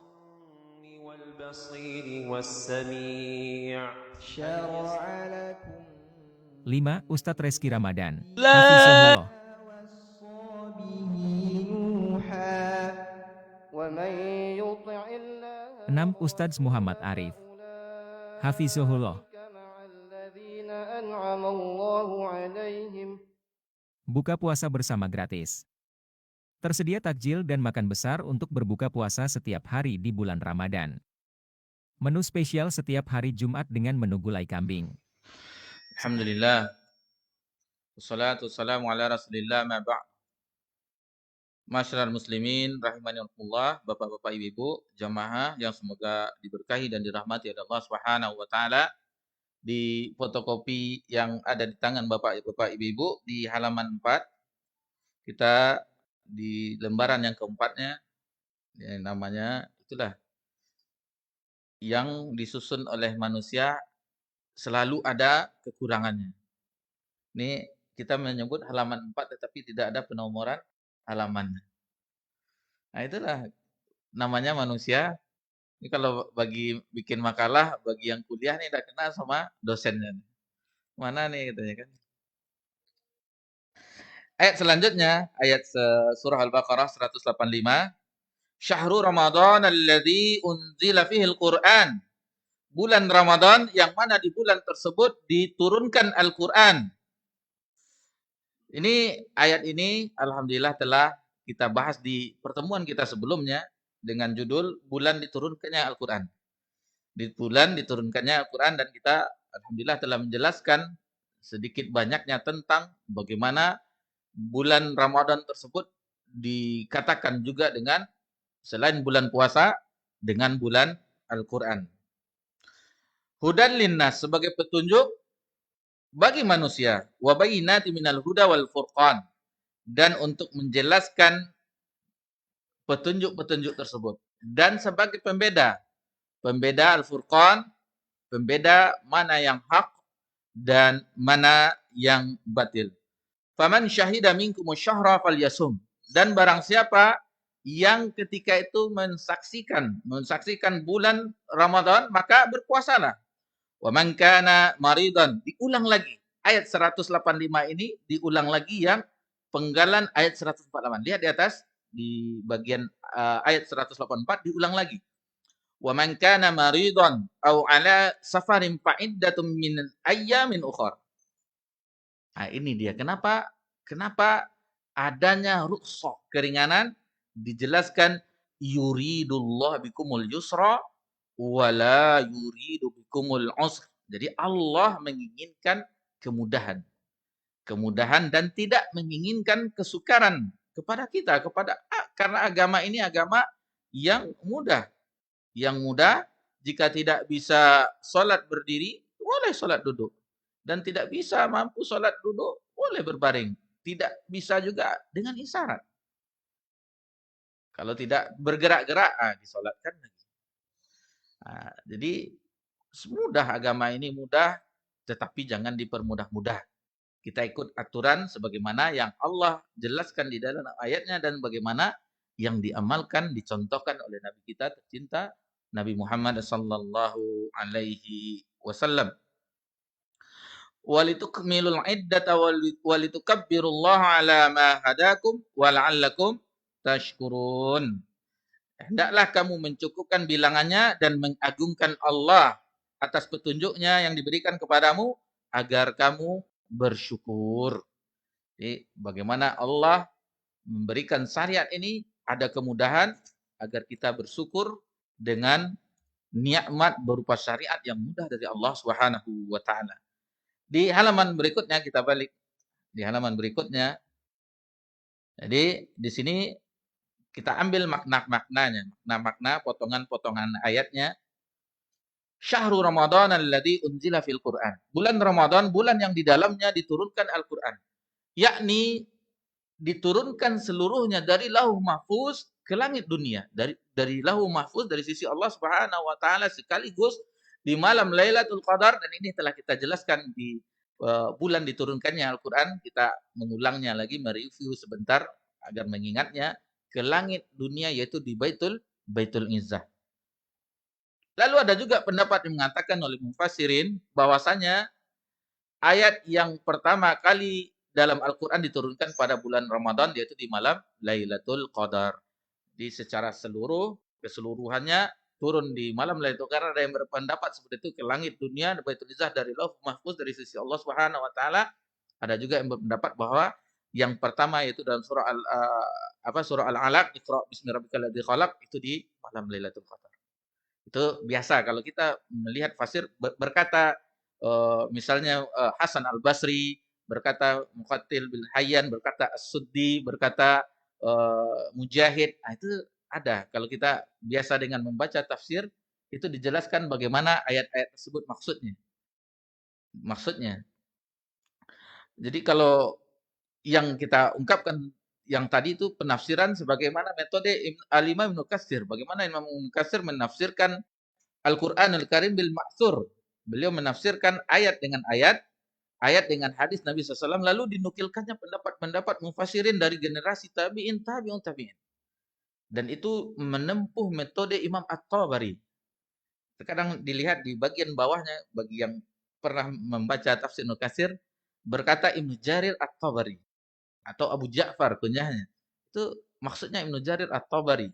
5. Ustadz Reski Ramadan, Hafizahullah. 6. Ustadz Muhammad Arif, Hafizahullah. Buka puasa bersama gratis. Tersedia takjil dan makan besar untuk berbuka puasa setiap hari di bulan Ramadan. Menu spesial setiap hari Jumat dengan menu gulai kambing. Alhamdulillah. Wassalatu wassalamu ala Rasulillah ma ba'd. Masyarul muslimin rahimani Allah, Bapak-bapak, Ibu-ibu, jamaah yang semoga diberkahi dan dirahmati oleh Allah Subhanahu wa taala. Di fotokopi yang ada di tangan Bapak-bapak, Ibu-ibu di halaman 4, kita di lembaran yang keempatnya, yang namanya itulah yang disusun oleh manusia selalu ada kekurangannya. Ini kita menyebut halaman 4 tetapi tidak ada penomoran halamannya. Nah, itulah namanya manusia. Ini kalau bagi bikin makalah, bagi yang kuliah nih udah kenal sama dosennya. Mana nih katanya kan. Ayat selanjutnya, ayat surah Al-Baqarah 185. Syahrul Ramadan alladzi unzila fihi al-Qur'an. Bulan Ramadan yang mana di bulan tersebut diturunkan Al-Qur'an. Ini ayat ini alhamdulillah telah kita bahas di pertemuan kita sebelumnya dengan judul bulan diturunkannya Al-Qur'an. Di bulan diturunkannya Al-Qur'an dan kita alhamdulillah telah menjelaskan sedikit banyaknya tentang bagaimana bulan Ramadan tersebut dikatakan juga dengan selain bulan puasa dengan bulan Al-Qur'an. Hudan linnas sebagai petunjuk bagi manusia, wa bayyinatin minal huda wal furqan, dan untuk menjelaskan petunjuk-petunjuk tersebut dan sebagai pembeda Al-Furqan, pembeda mana yang hak dan mana yang batil. Faman syahida minkumus syahra falyasum, dan barang siapa yang ketika itu mensaksikan bulan Ramadan maka berpuasalah. Wa man kana maridan, diulang lagi. Ayat 185 ini diulang lagi yang penggalan ayat 148. Lihat di atas di bagian ayat 184 diulang lagi. Wa man kana maridan aw ala safarin fa iddatum min ayyamin ukhra. Nah, ini dia kenapa adanya rukhsah, keringanan, dijelaskan yuridullah bikumul yusra wala yuridu bikumul usr. Jadi Allah menginginkan kemudahan dan tidak menginginkan kesukaran kepada kita, karena agama ini agama yang mudah. Jika tidak bisa sholat berdiri, boleh sholat duduk. Dan tidak bisa mampu sholat duduk, boleh berbaring. Tidak bisa juga dengan isyarat. Kalau tidak bergerak-gerak, disolatkan lagi. Nah, jadi mudah, agama ini mudah, tetapi jangan dipermudah-mudah. Kita ikut aturan sebagaimana yang Allah jelaskan di dalam ayatnya dan bagaimana yang diamalkan, dicontohkan oleh Nabi kita tercinta, Nabi Muhammad sallallahu alaihi wasallam. Walitukmilul iddata walitukabbirullaha ala ma hadakum wala'allakum tashkurun. Hendaklah kamu mencukupkan bilangannya dan mengagungkan Allah atas petunjuknya yang diberikan kepadamu agar kamu bersyukur. Jadi, bagaimana Allah memberikan syariat ini ada kemudahan agar kita bersyukur dengan nikmat berupa syariat yang mudah dari Allah Subhanahu wa taala. Di halaman berikutnya kita balik di halaman berikutnya. Jadi di sini kita ambil makna-maknanya, makna-makna potongan-potongan ayatnya. Syahrul Ramadan alladzi unzila fil Qur'an. Bulan Ramadan, bulan yang di dalamnya diturunkan Al-Qur'an. Yakni diturunkan seluruhnya dari Lauh Mahfuz ke langit dunia. Dari Lauh Mahfuz dari sisi Allah Subhanahu wa taala sekaligus di malam Lailatul Qadar, dan ini telah kita jelaskan di bulan diturunkannya Al-Qur'an. Kita mengulangnya lagi, mereview sebentar agar mengingatnya, ke langit dunia yaitu di Baitul Izzah. Lalu ada juga pendapat yang mengatakan oleh mufassirin bahwasanya ayat yang pertama kali dalam Al-Qur'an diturunkan pada bulan Ramadan yaitu di malam Lailatul Qadar. Jadi secara keseluruhannya turun di malam Lailatul Qadar. Ada yang berpendapat seperti itu, ke langit dunia, Baitul Izzah dari Lauh Mahfuz dari sisi Allah Subhanahu wa taala. Ada juga yang berpendapat bahwa yang pertama yaitu dalam surah Al-Alaq, Iqra bismi rabbikal ladzi khalaq, itu di malam Lailatul Qadar. Itu biasa kalau kita melihat fasir berkata misalnya Hasan Al-Basri berkata Muqatil bin Hayyan, berkata As-Suddi, berkata Mujahid. Nah, itu ada. Kalau kita biasa dengan membaca tafsir, itu dijelaskan bagaimana ayat-ayat tersebut maksudnya. Maksudnya. Jadi kalau yang kita ungkapkan yang tadi itu penafsiran sebagaimana metode Al-Imam Ibnu Katsir. Bagaimana Imam Ibnu Katsir menafsirkan Al-Qur'anul Karim bil ma'tsur. Beliau menafsirkan ayat dengan ayat, ayat dengan hadis Nabi SAW, lalu dinukilkannya pendapat-pendapat mufassirin dari generasi tabi'in, tabi'un tabi'in. Dan itu menempuh metode Imam At-Tabari. Terkadang dilihat di bagian bawahnya, bagi yang pernah membaca tafsir Ibnu Katsir, berkata Ibnu Jarir At-Tabari atau Abu Ja'far kunyahnya. Itu maksudnya Ibnu Jarir At-Tabari.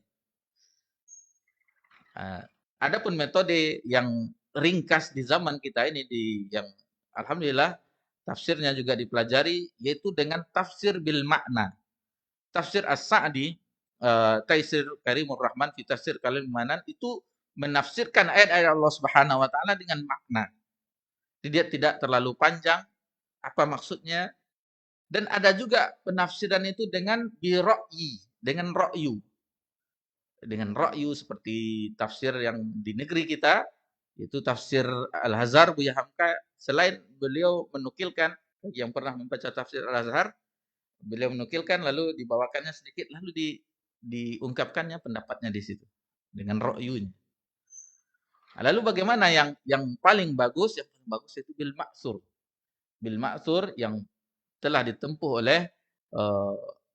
Adapun metode yang ringkas di zaman kita ini yang alhamdulillah tafsirnya juga dipelajari, yaitu dengan tafsir bil makna. Tafsir As-Sa'di, Taisir Karimur Rahman fi Tafsir Kalimul Manan, itu menafsirkan ayat-ayat Allah Subhanahu wa taala dengan makna. Dia tidak terlalu panjang apa maksudnya, dan ada juga penafsiran itu dengan bira'yi, dengan ra'yu. Dengan ra'yu seperti tafsir yang di negeri kita, itu tafsir Al-Azhar Buya Hamka. Selain beliau menukilkan, bagi yang pernah membaca tafsir Al-Azhar, beliau menukilkan lalu dibawakannya sedikit, lalu diungkapkannya pendapatnya di situ dengan ra'yunya. Lalu bagaimana yang paling bagus? Yang paling bagus itu bil ma'tsur. Bil ma'tsur yang telah ditempuh oleh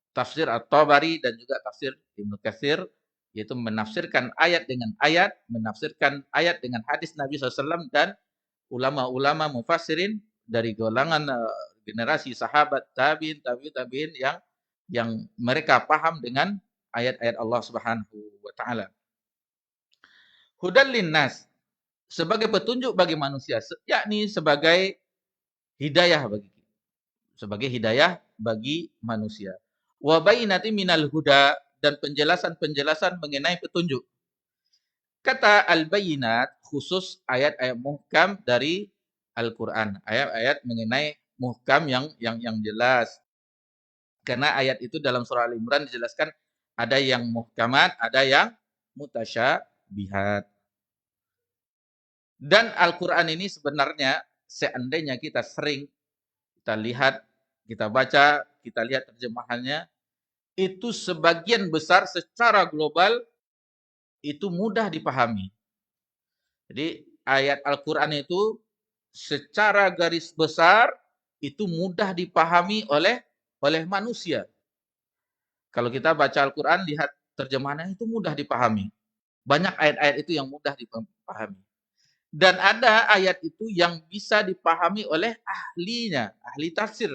tafsir At-Tabari dan juga tafsir Ibnu Katsir, yaitu menafsirkan ayat dengan ayat, menafsirkan ayat dengan hadis Nabi SAW, dan ulama-ulama mufassirin dari golongan generasi sahabat tabi'in, tabi'in yang mereka paham dengan ayat-ayat Allah Subhanahu wa taala. Hudal linnas, sebagai petunjuk bagi manusia, yakni sebagai hidayah bagi manusia. Wa bayyinatin minal huda, dan penjelasan-penjelasan mengenai petunjuk. Kata al-bayyinat khusus ayat-ayat muhkam dari Al-Qur'an, ayat-ayat mengenai muhkam yang jelas. Karena ayat itu dalam surah Al-Imran dijelaskan ada yang muhkamat, ada yang mutasyabihat. Dan Al-Qur'an ini sebenarnya seandainya kita sering kita lihat, kita baca, kita lihat terjemahannya, itu sebagian besar secara global itu mudah dipahami. Jadi ayat Al-Qur'an itu secara garis besar itu mudah dipahami oleh manusia. Kalau kita baca Al-Qur'an, lihat terjemahannya itu mudah dipahami. Banyak ayat-ayat itu yang mudah dipahami. Dan ada ayat itu yang bisa dipahami oleh ahlinya, ahli tafsir,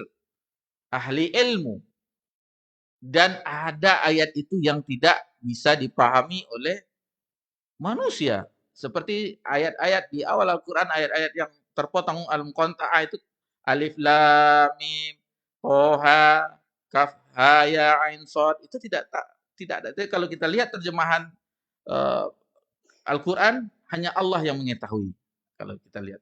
ahli ilmu. Dan ada ayat itu yang tidak bisa dipahami oleh manusia. Seperti ayat-ayat di awal Al-Quran, ayat-ayat yang terpotong al-muqatta'ah itu alif lam mim toha kaf ha ya ain shad, itu tidak ada. Jadi kalau kita lihat terjemahan Al-Quran, hanya Allah yang mengetahui. Kalau kita lihat.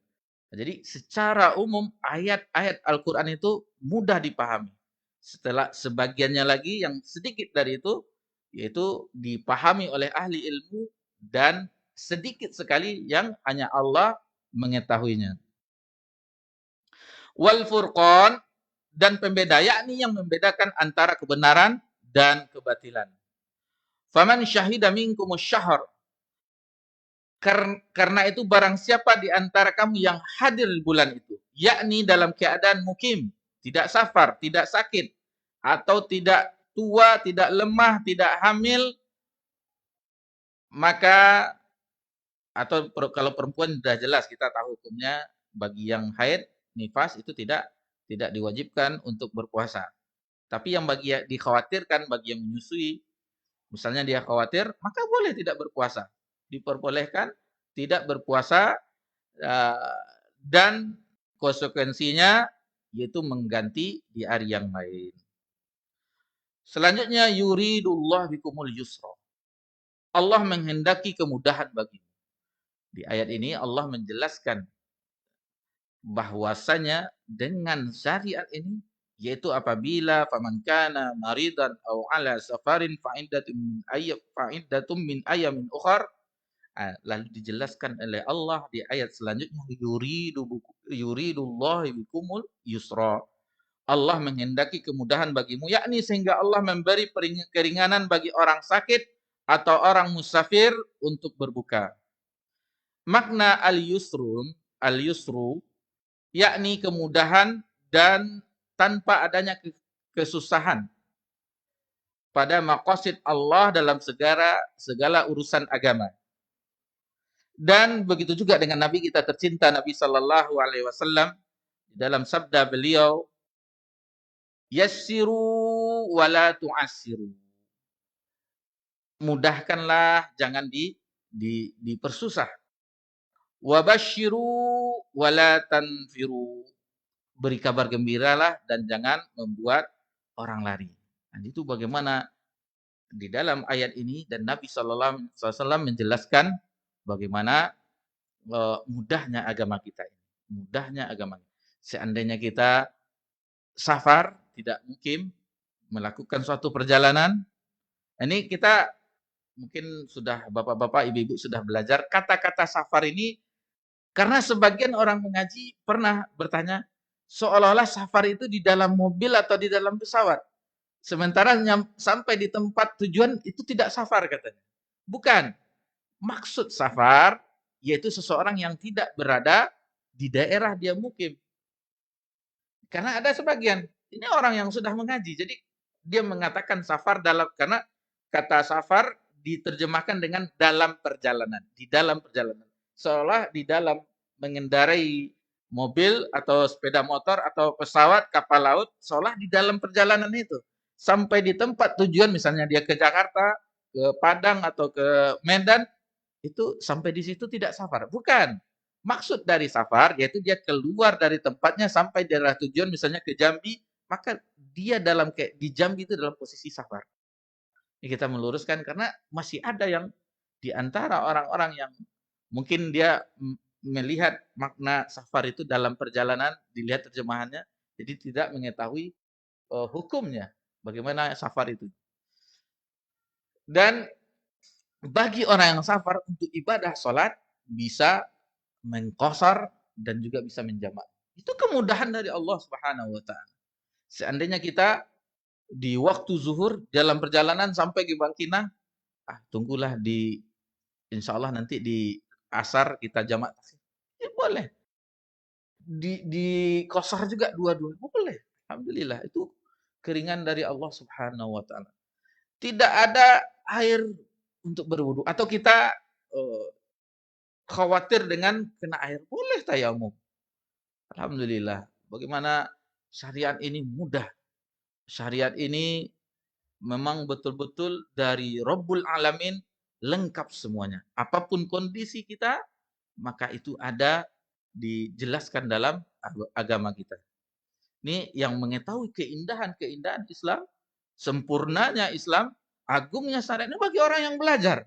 Jadi secara umum ayat-ayat Al-Quran itu mudah dipahami. Setelah sebagiannya lagi yang sedikit dari itu, yaitu dipahami oleh ahli ilmu, dan sedikit sekali yang hanya Allah mengetahuinya. Wal furqan, dan pembeda, yakni yang membedakan antara kebenaran dan kebatilan. Faman syahida minkumus syahr, karena itu barang siapa di antara kamu yang hadir di bulan itu, yakni dalam keadaan mukim, tidak safar, tidak sakit, atau tidak tua, tidak lemah, tidak hamil, maka, atau kalau perempuan sudah jelas kita tahu hukumnya, bagi yang haid, nifas itu tidak diwajibkan untuk berpuasa. Tapi yang bagi dikhawatirkan, bagi yang menyusui, misalnya dia khawatir, maka boleh tidak berpuasa. Diperbolehkan tidak berpuasa, dan konsekuensinya yaitu mengganti di hari yang lain. Selanjutnya, yuridullah bikumul yusra. Allah menghendaki kemudahan bagimu. Di ayat ini Allah menjelaskan bahwasanya dengan syariat ini, yaitu apabila faman kana maridan aw ala safarin fa'iddatum min ayamin ukhar. Lalu dijelaskan oleh Allah di ayat selanjutnya, yuridullahu bikumul yusra. Allah menghendaki kemudahan bagimu, yakni sehingga Allah memberi keringanan bagi orang sakit atau orang musafir untuk berbuka. Makna al-yusru yakni kemudahan dan tanpa adanya kesusahan pada maqasid Allah dalam segala urusan agama. Dan begitu juga dengan Nabi kita tercinta Nabi sallallahu alaihi wasallam dalam sabda beliau, yassiru wala tu'assiru. Mudahkanlah, jangan dipersusah. Wabasyiru wala tanfiru. Beri kabar gembiralah dan jangan membuat orang lari. Nah, itu bagaimana di dalam ayat ini, dan Nabi sallallahu alaihi wasallam menjelaskan bagaimana mudahnya agama kita ini. Mudahnya agama. Seandainya kita safar, tidak mungkin melakukan suatu perjalanan. Ini kita mungkin sudah bapak-bapak, ibu-ibu sudah belajar kata-kata safar ini, karena sebagian orang mengaji pernah bertanya, seolah-olah safar itu di dalam mobil atau di dalam pesawat. Sementara sampai di tempat tujuan itu tidak safar katanya. Bukan. Maksud safar yaitu seseorang yang tidak berada di daerah dia mukim. Karena ada sebagian, ini orang yang sudah mengaji, jadi dia mengatakan safar karena kata safar diterjemahkan dengan dalam perjalanan, di dalam perjalanan. Seolah di dalam mengendarai mobil atau sepeda motor atau pesawat, kapal laut, seolah di dalam perjalanan itu. Sampai di tempat tujuan, misalnya dia ke Jakarta, ke Padang atau ke Medan, itu sampai di situ tidak safar. Bukan. Maksud dari safar yaitu dia keluar dari tempatnya sampai daerah tujuan, misalnya ke Jambi, maka dia di Jambi itu dalam posisi safar. Ini kita meluruskan karena masih ada yang di antara orang-orang yang mungkin dia melihat makna safar itu dalam perjalanan, dilihat terjemahannya, jadi tidak mengetahui hukumnya, bagaimana safar itu. Dan bagi orang yang safar untuk ibadah sholat bisa mengqasar dan juga bisa menjamak. Itu kemudahan dari Allah Subhanahu wa taala. Seandainya kita di waktu zuhur dalam perjalanan sampai ke Bangkinang, tunggulah insyaallah nanti di asar kita jamak. Ya boleh. Di qasar juga dua-dua boleh. Alhamdulillah, itu keringan dari Allah Subhanahu wa taala. Tidak ada air untuk berwudu atau kita khawatir dengan kena air, boleh tayamum. Alhamdulillah, bagaimana syariat ini mudah. Syariat ini memang betul-betul dari Rabbul Alamin, lengkap semuanya. Apapun kondisi kita, maka itu ada dijelaskan dalam agama kita. Ini yang mengetahui keindahan Islam, sempurnanya Islam, agungnya syariat ini bagi orang yang belajar.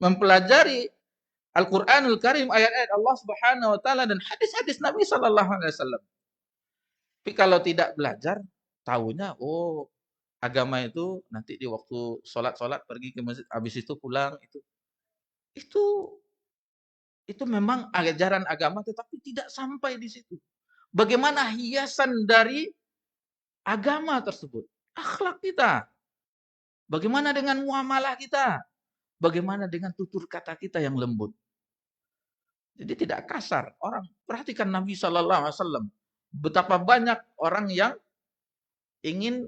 Mempelajari Al-Quranul Karim, ayat-ayat Allah Subhanahu wa taala dan hadis-hadis Nabi sallallahu alaihi wasallam. Tapi kalau tidak belajar, tahunya agama itu nanti di waktu sholat pergi ke masjid, habis itu pulang, itu memang ajaran agama tetapi tidak sampai di situ. Bagaimana hiasan dari agama tersebut? Akhlak kita. Bagaimana dengan muamalah kita? Bagaimana dengan tutur kata kita yang lembut? Jadi tidak kasar. Orang perhatikan Nabi sallallahu alaihi wasallam. Betapa banyak orang yang ingin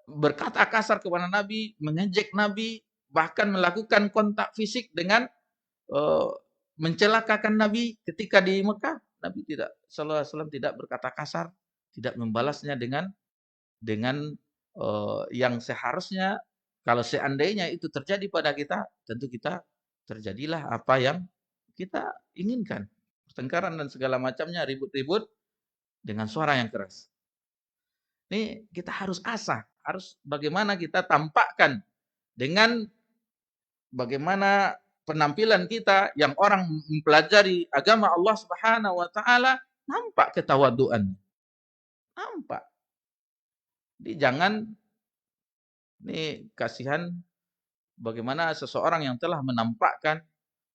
berkata kasar kepada Nabi, mengejek Nabi, bahkan melakukan kontak fisik dengan mencelakakan Nabi ketika di Mekah. Nabi sallallahu alaihi wasallam tidak berkata kasar, tidak membalasnya dengan yang seharusnya. Kalau seandainya itu terjadi pada kita, tentu kita terjadilah apa yang kita inginkan. Pertengkaran dan segala macamnya, ribut-ribut dengan suara yang keras. Ini kita harus asah, harus bagaimana kita tampakkan dengan bagaimana penampilan kita yang orang mempelajari agama Allah Subhanahu wa taala, nampak ketawaduan. Nampak. Jadi jangan, ini kasihan bagaimana seseorang yang telah menampakkan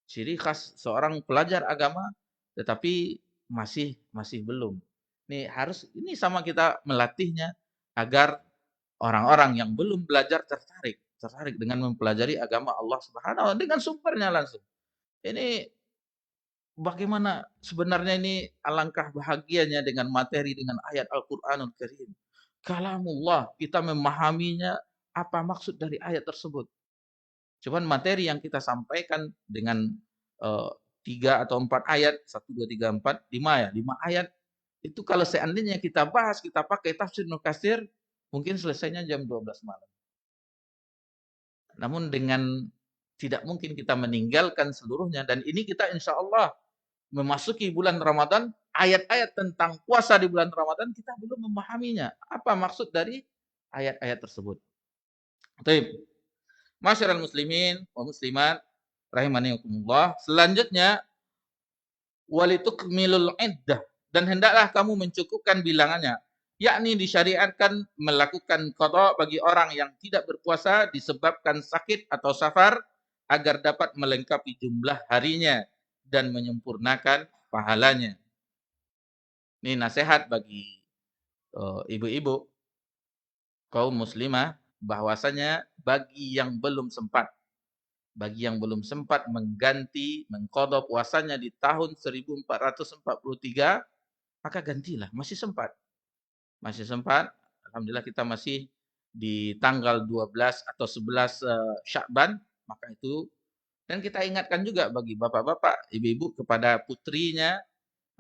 ciri khas seorang pelajar agama, tetapi masih belum. Ini sama kita melatihnya agar orang-orang yang belum belajar tertarik dengan mempelajari agama Allah Subhanahu wa dengan sumbernya langsung. Ini bagaimana sebenarnya ini alangkah bahagianya dengan materi dengan ayat Al-Qur'anul Karim. Kalamullah, kita memahaminya apa maksud dari ayat tersebut. Cuman materi yang kita sampaikan dengan 3 atau 4 ayat, 1, 2, 3, 4, 5 ya, 5 ayat, itu kalau seandainya kita bahas, kita pakai tafsir Ibnu Katsir, mungkin selesainya jam 12 malam. Namun dengan tidak mungkin kita meninggalkan seluruhnya, dan ini kita insya Allah memasuki bulan Ramadan, ayat-ayat tentang puasa di bulan Ramadan, kita belum memahaminya. Apa maksud dari ayat-ayat tersebut? Baik. Masyarul muslimin wa muslimat rahimani wakumullah. Selanjutnya walitukmilul iddah, dan hendaklah kamu mencukupkan bilangannya, yakni disyariatkan melakukan qada bagi orang yang tidak berpuasa disebabkan sakit atau safar agar dapat melengkapi jumlah harinya dan menyempurnakan pahalanya. Ini nasihat bagi ibu-ibu kaum muslimah, bahwasanya bagi yang belum sempat mengganti, mengqadha puasanya di tahun 1443, maka gantilah, masih sempat. Alhamdulillah kita masih di tanggal 12 atau 11 Sya'ban, maka itu. Dan kita ingatkan juga bagi bapak-bapak, ibu-ibu kepada putrinya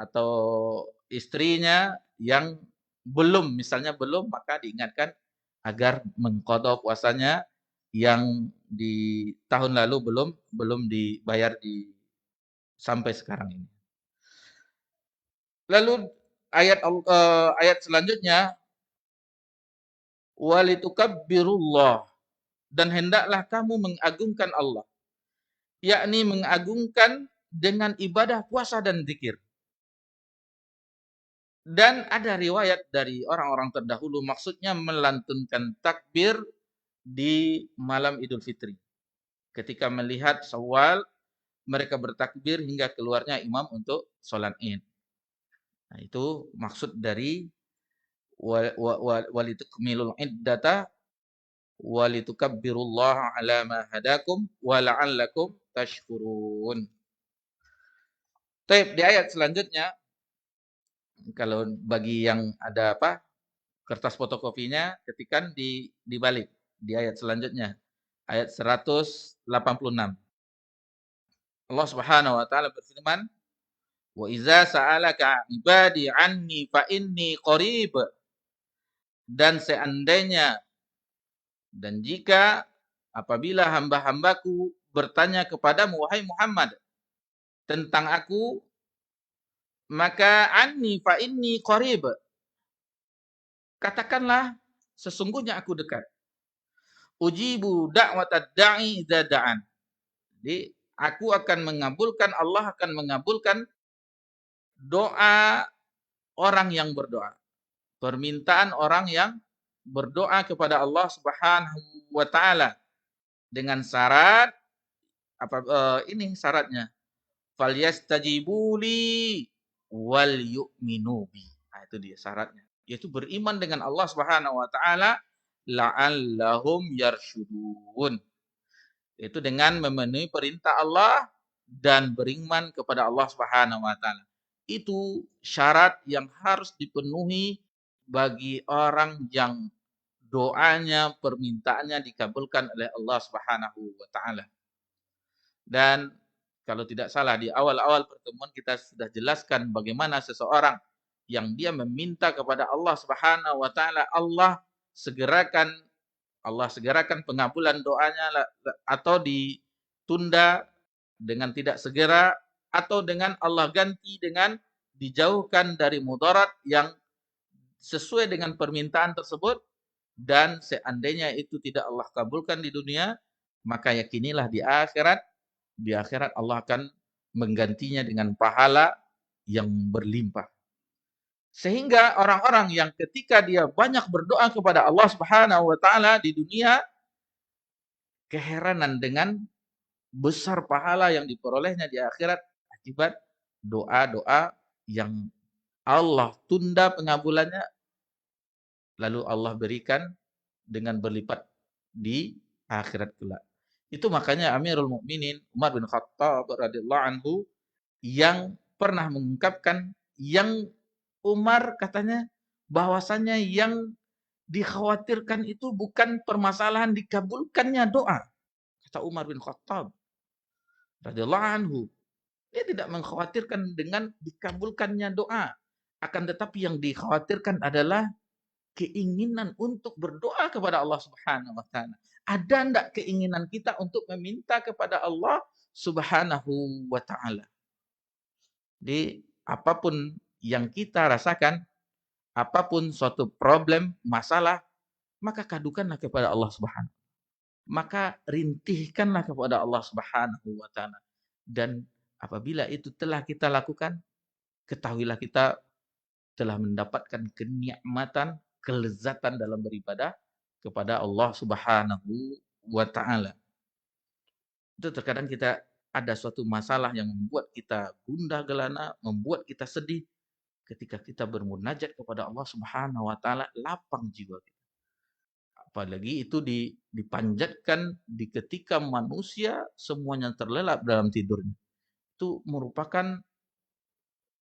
atau istrinya yang misalnya belum, maka diingatkan agar mengqadha puasanya yang di tahun lalu belum dibayar sampai sekarang ini. Lalu ayat selanjutnya, walitukabbirullah, dan hendaklah kamu mengagungkan Allah, yakni mengagungkan dengan ibadah puasa dan zikir. Dan ada riwayat dari orang-orang terdahulu, maksudnya melantunkan takbir di malam Idul Fitri. Ketika melihat Syawal, mereka bertakbir hingga keluarnya imam untuk sholat Id. Nah, itu maksud dari walitukmilul iddata walitukabbirullaha ala ma hadakum wa la'allakum tashkurun. Baik, di ayat selanjutnya, kalau bagi yang ada kertas fotokopinya, ketikan dibalik di ayat selanjutnya, ayat 186. Allah Subhanahu wa taala berfirman, "Wa idza sa'alaka 'ibadi 'anni fa inni qarib." Dan seandainya dan jika apabila hamba-hambaku bertanya kepadamu wahai Muhammad tentang aku, maka anni fa inni qarib, katakanlah sesungguhnya aku dekat. Ujibu da'watad da'i idza da'an. Jadi aku akan mengabulkan, Allah akan mengabulkan doa orang yang berdoa. Permintaan orang yang berdoa kepada Allah Subhanahu wa taala dengan syarat ini syaratnya, falyastajibuli wal yu'minu bi. Nah, itu dia syaratnya, yaitu beriman dengan Allah Subhanahu wa taala, la'allahum yarsyudun. Itu dengan memenuhi perintah Allah dan beriman kepada Allah Subhanahu wa taala. Itu syarat yang harus dipenuhi bagi orang yang doanya, permintaannya dikabulkan oleh Allah Subhanahu wa taala. Dan kalau tidak salah di awal-awal pertemuan kita sudah jelaskan bagaimana seseorang yang dia meminta kepada Allah Subhanahu wa taala, Allah segerakan pengabulan doanya, atau ditunda dengan tidak segera, atau dengan Allah ganti dengan dijauhkan dari mudarat yang sesuai dengan permintaan tersebut. Dan seandainya itu tidak Allah kabulkan di dunia, maka yakinilah di akhirat Allah akan menggantinya dengan pahala yang berlimpah. Sehingga orang-orang yang ketika dia banyak berdoa kepada Allah Subhanahu wa taala di dunia, keheranan dengan besar pahala yang diperolehnya di akhirat akibat doa-doa yang Allah tunda pengabulannya, lalu Allah berikan dengan berlipat di akhirat kelak. Itu makanya Amirul Mukminin Umar bin Khattab radhiyallahu anhu yang pernah mengungkapkan, yang Umar katanya bahwasanya yang dikhawatirkan itu bukan permasalahan dikabulkannya doa. Kata Umar bin Khattab radhiyallahu anhu, dia tidak mengkhawatirkan dengan dikabulkannya doa. Akan tetapi yang dikhawatirkan adalah keinginan untuk berdoa kepada Allah Subhanahu wa taala. Ada enggak keinginan kita untuk meminta kepada Allah Subhanahu wa taala? Jadi apapun yang kita rasakan, apapun suatu problem, masalah, maka kadukanlah kepada Allah Subhanahu. Maka rintihkanlah kepada Allah Subhanahu wa taala. Dan apabila itu telah kita lakukan, ketahuilah kita telah mendapatkan kenikmatan, kelezatan dalam beribadah kepada Allah Subhanahu wa taala. Itu terkadang kita ada suatu masalah yang membuat kita gundah gelana, membuat kita sedih. Ketika kita bermunajat kepada Allah Subhanahu wa taala, lapang jiwa kita. Apalagi itu dipanjatkan di ketika manusia semuanya terlelap dalam tidurnya. Itu merupakan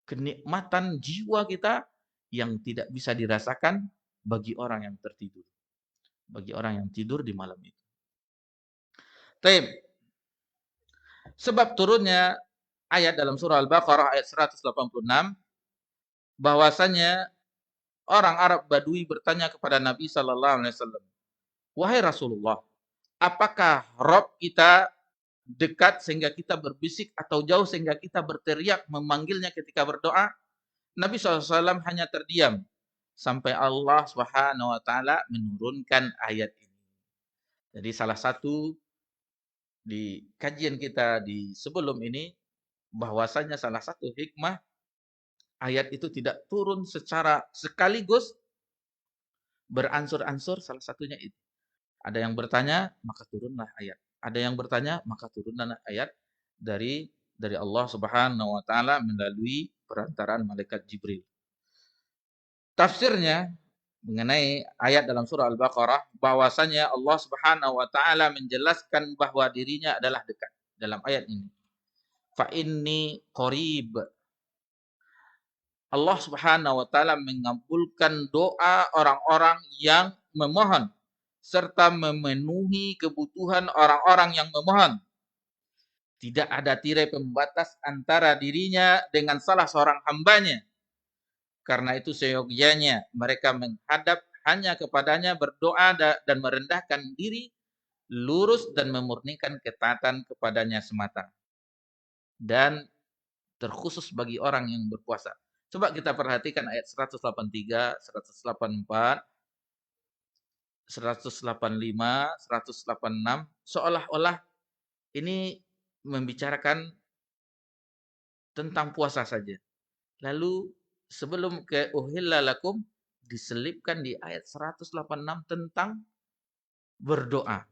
kenikmatan jiwa kita yang tidak bisa dirasakan bagi orang yang tertidur. Bagi orang yang tidur di malam itu. Taib. Sebab turunnya ayat dalam surah Al-Baqarah ayat 186 bahwasanya orang Arab Badui bertanya kepada Nabi sallallahu alaihi wasallam, "Wahai Rasulullah, apakah Rabb kita dekat sehingga kita berbisik atau jauh sehingga kita berteriak memanggilnya ketika berdoa?" Nabi SAW hanya terdiam sampai Allah Subhanahu wa taala menurunkan ayat ini. Jadi salah satu di kajian kita di sebelum ini bahwasanya salah satu hikmah ayat itu tidak turun secara sekaligus, beransur-ansur, salah satunya itu. Ada yang bertanya, maka turunlah ayat. Ada yang bertanya, maka turunlah ayat dari Allah Subhanahu wa taala melalui perantaraan malaikat Jibril. Tafsirnya mengenai ayat dalam surah Al-Baqarah bahwasanya Allah Subhanahu wa taala menjelaskan bahwa dirinya adalah dekat dalam ayat ini. Fa inni qarib. Allah Subhanahu wa taala mengabulkan doa orang-orang yang memohon serta memenuhi kebutuhan orang-orang yang memohon. Tidak ada tirai pembatas antara dirinya dengan salah seorang hambanya. Karena itu seyogianya mereka menghadap hanya kepadanya, berdoa dan merendahkan diri, lurus dan memurnikan ketaatan kepadanya semata. Dan terkhusus bagi orang yang berpuasa. Coba kita perhatikan ayat 183, 184, 185, 186, seolah-olah ini membicarakan tentang puasa saja. Lalu sebelum ke uhilla lakum diselipkan di ayat 186 tentang berdoa.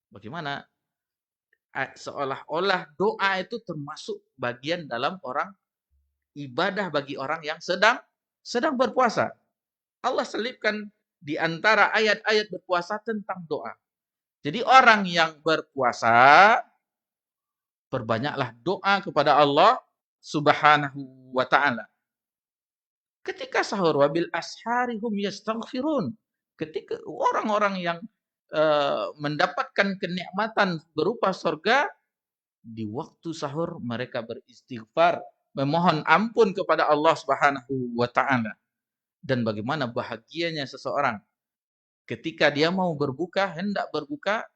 Bagaimana? Seolah-olah doa itu termasuk bagian dalam orang ibadah bagi orang yang sedang berpuasa. Allah selipkan di antara ayat-ayat berpuasa tentang doa. Jadi orang yang berpuasa, perbanyaklah doa kepada Allah Subhanahu wa taala. Ketika sahur, wabil asharihum yastaghfirun. Ketika orang-orang yang mendapatkan kenikmatan berupa surga, di waktu sahur mereka beristighfar, memohon ampun kepada Allah Subhanahu wa taala. Dan bagaimana bahagianya seseorang ketika dia mau berbuka, hendak berbuka,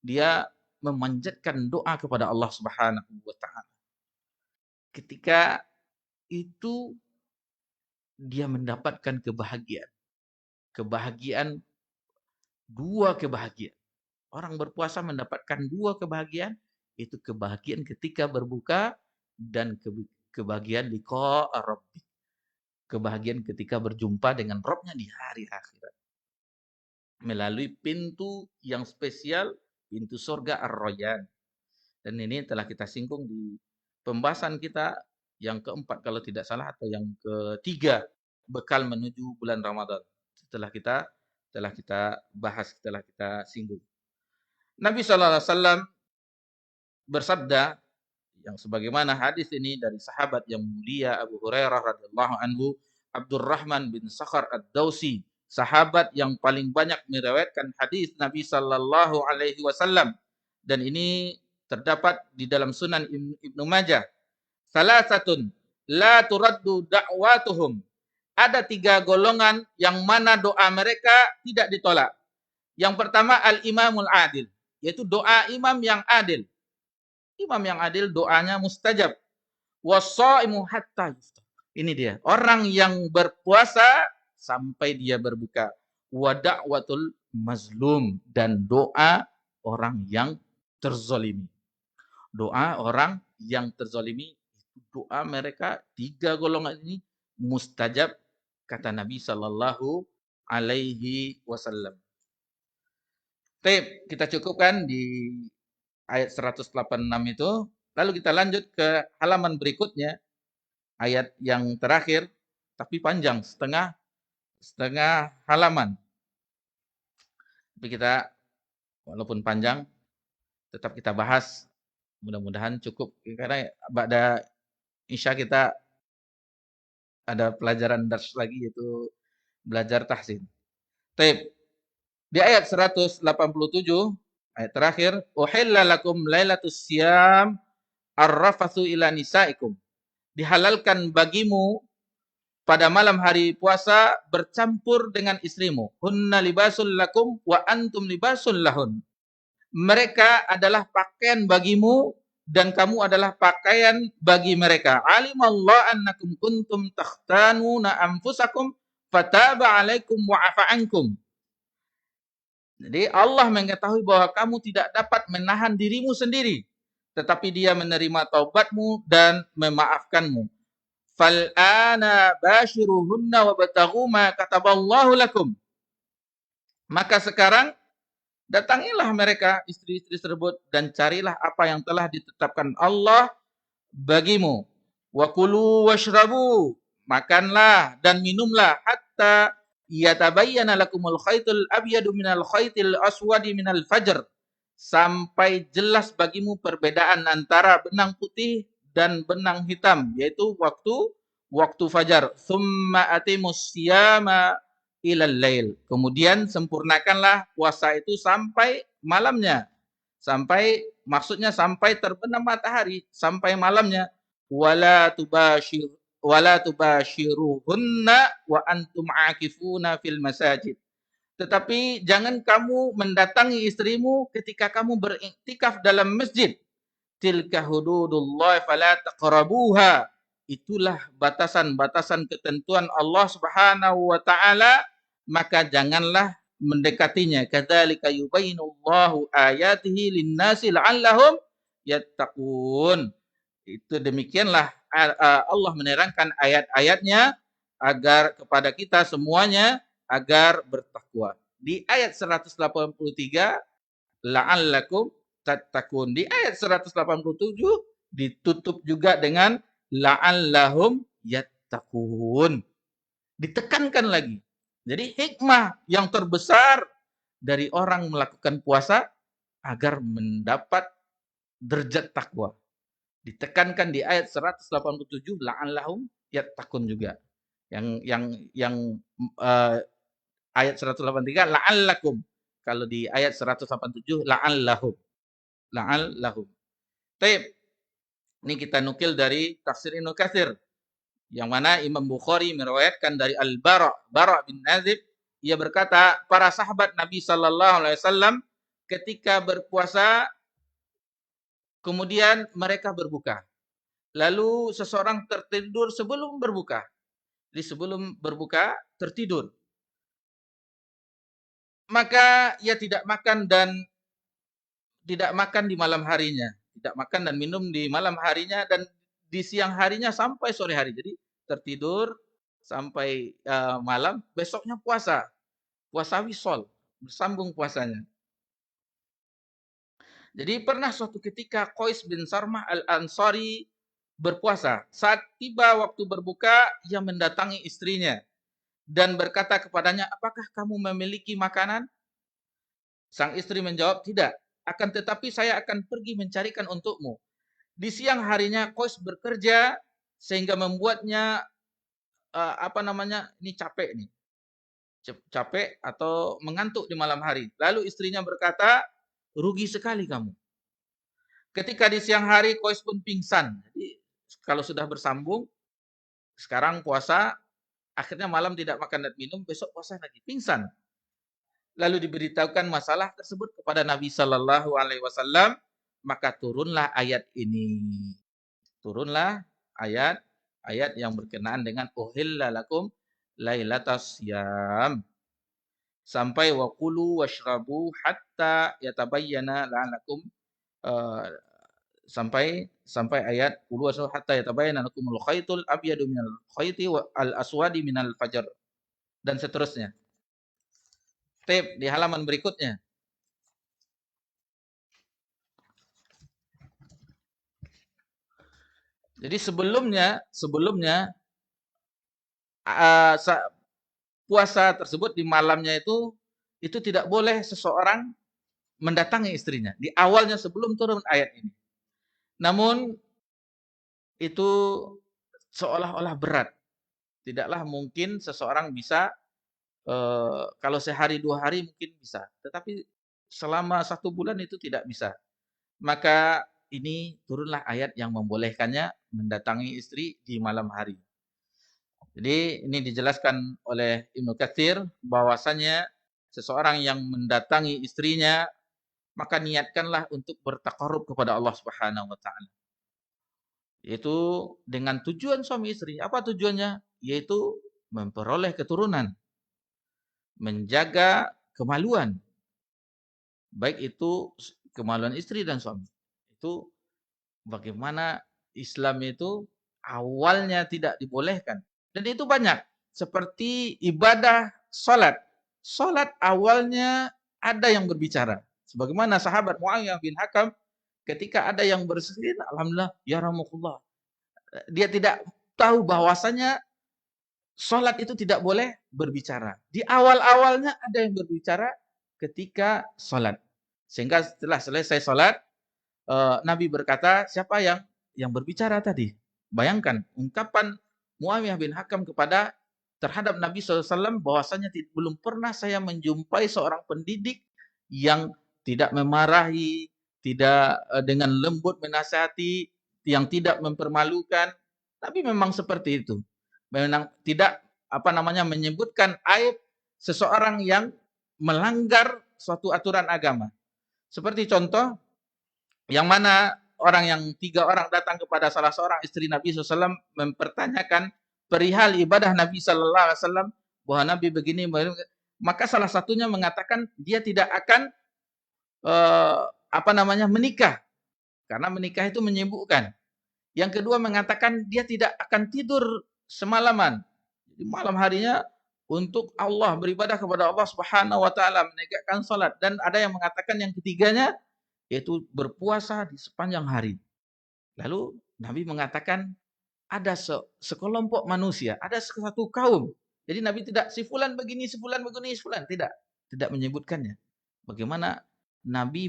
dia memanjatkan doa kepada Allah Subhanahu wa taala. Ketika itu dia mendapatkan kebahagiaan. Kebahagiaan, dua kebahagiaan. Orang berpuasa mendapatkan dua kebahagiaan, itu kebahagiaan ketika berbuka dan kebahagiaan liqa Rabbi. kebahagiaan ketika berjumpa dengan Rabb-nya di hari akhirat. Melalui pintu yang spesial, pintu surga Ar-Rayyan. Dan ini telah kita singgung di pembahasan kita yang keempat kalau tidak salah, atau yang ketiga, bekal menuju bulan Ramadan. Telah kita bahas, telah kita singgung. Nabi SAW bersabda, yang sebagaimana hadis ini dari sahabat yang mulia Abu Hurairah radhiyallahu anhu, Abdurrahman bin Sakhar Ad-Dausi, sahabat yang paling banyak meriwayatkan hadis Nabi sallallahu alaihi wasallam, dan ini terdapat di dalam Sunan Ibnu Majah. Salasatun la turaddu da'watuhum. Ada 3 golongan yang mana doa mereka tidak ditolak. Yang pertama al-imamul adil, yaitu doa imam yang adil. Imam yang adil doanya mustajab. Wassaimu hatta yuftar. Ini dia, orang yang berpuasa sampai dia berbuka. Wa da'watul mazlum, dan doa orang yang terzolimi. Doa orang yang terzolimi, doa mereka 3 golongan ini mustajab, kata Nabi sallallahu alaihi wasallam. Baik, kita cukupkan di ayat 186 itu. Lalu kita lanjut ke halaman berikutnya, ayat yang terakhir, tapi panjang, setengah halaman. Tapi kita, walaupun panjang, tetap kita bahas. Mudah-mudahan cukup, karena pada Isya kita ada pelajaran dars lagi, yaitu belajar tahsin. Baik, di ayat 187, ayat terakhir, uhilla lakum lailatus siyam arrafathu ila nisaikum. Dihalalkan bagimu pada malam hari puasa bercampur dengan istrimu. Hunna libasul lakum wa antum libasul lahun. Mereka adalah pakaian bagimu dan kamu adalah pakaian bagi mereka. Alimallahu annakum kuntum takhtanuna anfusakum fataba alaikum wa afa ankum. Jadi Allah mengetahui bahwa kamu tidak dapat menahan dirimu sendiri, tetapi Dia menerima taubatmu dan memaafkanmu. Fal'ana bashiruhunna wabtaghu ma kataballahu lakum. Maka sekarang datangilah mereka, istri-istri tersebut, dan carilah apa yang telah ditetapkan Allah bagimu. Wa kulu washrabu, makanlah dan minumlah, hatta yatabayyana lakumul khaitul abyadu minal khaitil aswadi minal fajr, sampai jelas bagimu perbedaan antara benang putih dan benang hitam, yaitu waktu fajar. Tsumma atimus siyama ilal lail. Kemudian sempurnakanlah puasa itu sampai malamnya. Maksudnya sampai terbenam matahari, sampai malamnya. Wala tubashiruhunna wa antum akifuna fil masajid. Tetapi jangan kamu mendatangi istrimu ketika kamu beriktikaf dalam masjid. Tilka hududullah fala taqrabuha. Itulah batasan-batasan ketentuan Allah Subhanahu wa taala, maka janganlah mendekatinya. Kadzalika yubayyinullahu ayatihi lin-nasi la'allahum yattaqun. Itu demikianlah Allah menerangkan ayat-ayatnya agar kepada kita semuanya agar bertakwa. Di ayat 183 la'allakum tattaqun. Di ayat 187 ditutup juga dengan la'allahum yattaqun. Ditekankan lagi. Jadi hikmah yang terbesar dari orang melakukan puasa agar mendapat derajat takwa. Ditekankan di ayat 187 la'allahum yattaqun juga. Yang ayat 183 la'allakum. Kalau di ayat 187 la'allahum. Baik. Ini kita nukil dari tafsir Ibnu Katsir, yang mana Imam Bukhari meriwayatkan dari Al-Bara bin Azib, ia berkata, para sahabat Nabi sallallahu alaihi wasallam ketika berpuasa kemudian mereka berbuka. Lalu seseorang tertidur sebelum berbuka. Jadi sebelum berbuka tertidur. Maka ia tidak makan di malam harinya. Tidak makan dan minum di malam harinya dan di siang harinya sampai sore hari. Jadi tertidur sampai malam, besoknya puasa. Puasa wisol, bersambung puasanya. Jadi pernah suatu ketika Qais bin Sarmah Al-Ansari berpuasa. Saat tiba waktu berbuka, ia mendatangi istrinya dan berkata kepadanya, "Apakah kamu memiliki makanan?" Sang istri menjawab, "Tidak. Akan tetapi saya akan pergi mencarikan untukmu." Di siang harinya Qais bekerja sehingga membuatnya ini capek nih. Capek atau mengantuk di malam hari. Lalu istrinya berkata, "Rugi sekali kamu." Ketika di siang hari Qais pun pingsan. Jadi kalau sudah bersambung, sekarang puasa, akhirnya malam tidak makan dan minum, besok puasa lagi, pingsan. Lalu diberitahukan masalah tersebut kepada Nabi Shallallahu Alaihi Wasallam, maka turunlah ayat ini. Turunlah ayat yang berkenaan dengan uhilla lakum lailatas syam. Sampai waqulu washrabu hatta yatabayyana la'alakum sampai ayat qulu washrabu hatta yatabayyana lakumul khaitul abyadu minal khaiti al aswadi minal fajr dan seterusnya. Tip di halaman berikutnya. Jadi sebelumnya puasa tersebut di malamnya itu tidak boleh seseorang mendatangi istrinya. Di awalnya sebelum turun ayat ini. Namun itu seolah-olah berat. Tidaklah mungkin seseorang bisa kalau sehari 2 hari mungkin bisa. Tetapi selama 1 bulan itu tidak bisa. Maka ini turunlah ayat yang membolehkannya mendatangi istri di malam hari. Jadi ini dijelaskan oleh Ibnu Katsir bahwasanya seseorang yang mendatangi istrinya maka niatkanlah untuk bertaqarrub kepada Allah Subhanahu wa taala. Yaitu dengan tujuan suami istri. Apa tujuannya? Yaitu memperoleh keturunan, menjaga kemaluan. Baik itu kemaluan istri dan suami. Itu bagaimana Islam itu awalnya tidak dibolehkan. Dan itu banyak. Seperti ibadah salat. Salat awalnya ada yang berbicara. Sebagaimana sahabat Muawiyah bin Hakam ketika ada yang bersin, alhamdulillah, ya rahmatullah. Dia tidak tahu bahwasanya salat itu tidak boleh berbicara. Di awal-awalnya ada yang berbicara ketika salat. Sehingga setelah selesai salat, Nabi berkata, siapa yang berbicara tadi? Bayangkan ungkapan Muawiyah bin Hakam terhadap Nabi SAW bahwasanya belum pernah saya menjumpai seorang pendidik yang tidak memarahi, tidak dengan lembut menasihati, yang tidak mempermalukan. Tapi memang seperti itu. Memang tidak menyebutkan aib seseorang yang melanggar suatu aturan agama. Seperti contoh, yang mana 3 orang datang kepada salah seorang istri Nabi SAW mempertanyakan perihal ibadah Nabi SAW, bahwa Nabi begini, maka salah satunya mengatakan dia tidak akan menikah, karena menikah itu menyibukkan. Yang kedua mengatakan dia tidak akan tidur semalaman. Jadi malam harinya untuk Allah, beribadah kepada Allah Subhanahu wa taala, menegakkan salat. Dan ada yang mengatakan yang ketiganya yaitu berpuasa di sepanjang hari. Lalu Nabi mengatakan ada sekelompok manusia, ada satu kaum. Jadi Nabi tidak si fulan begini, si fulan begini, si fulan, tidak menyebutkannya. Bagaimana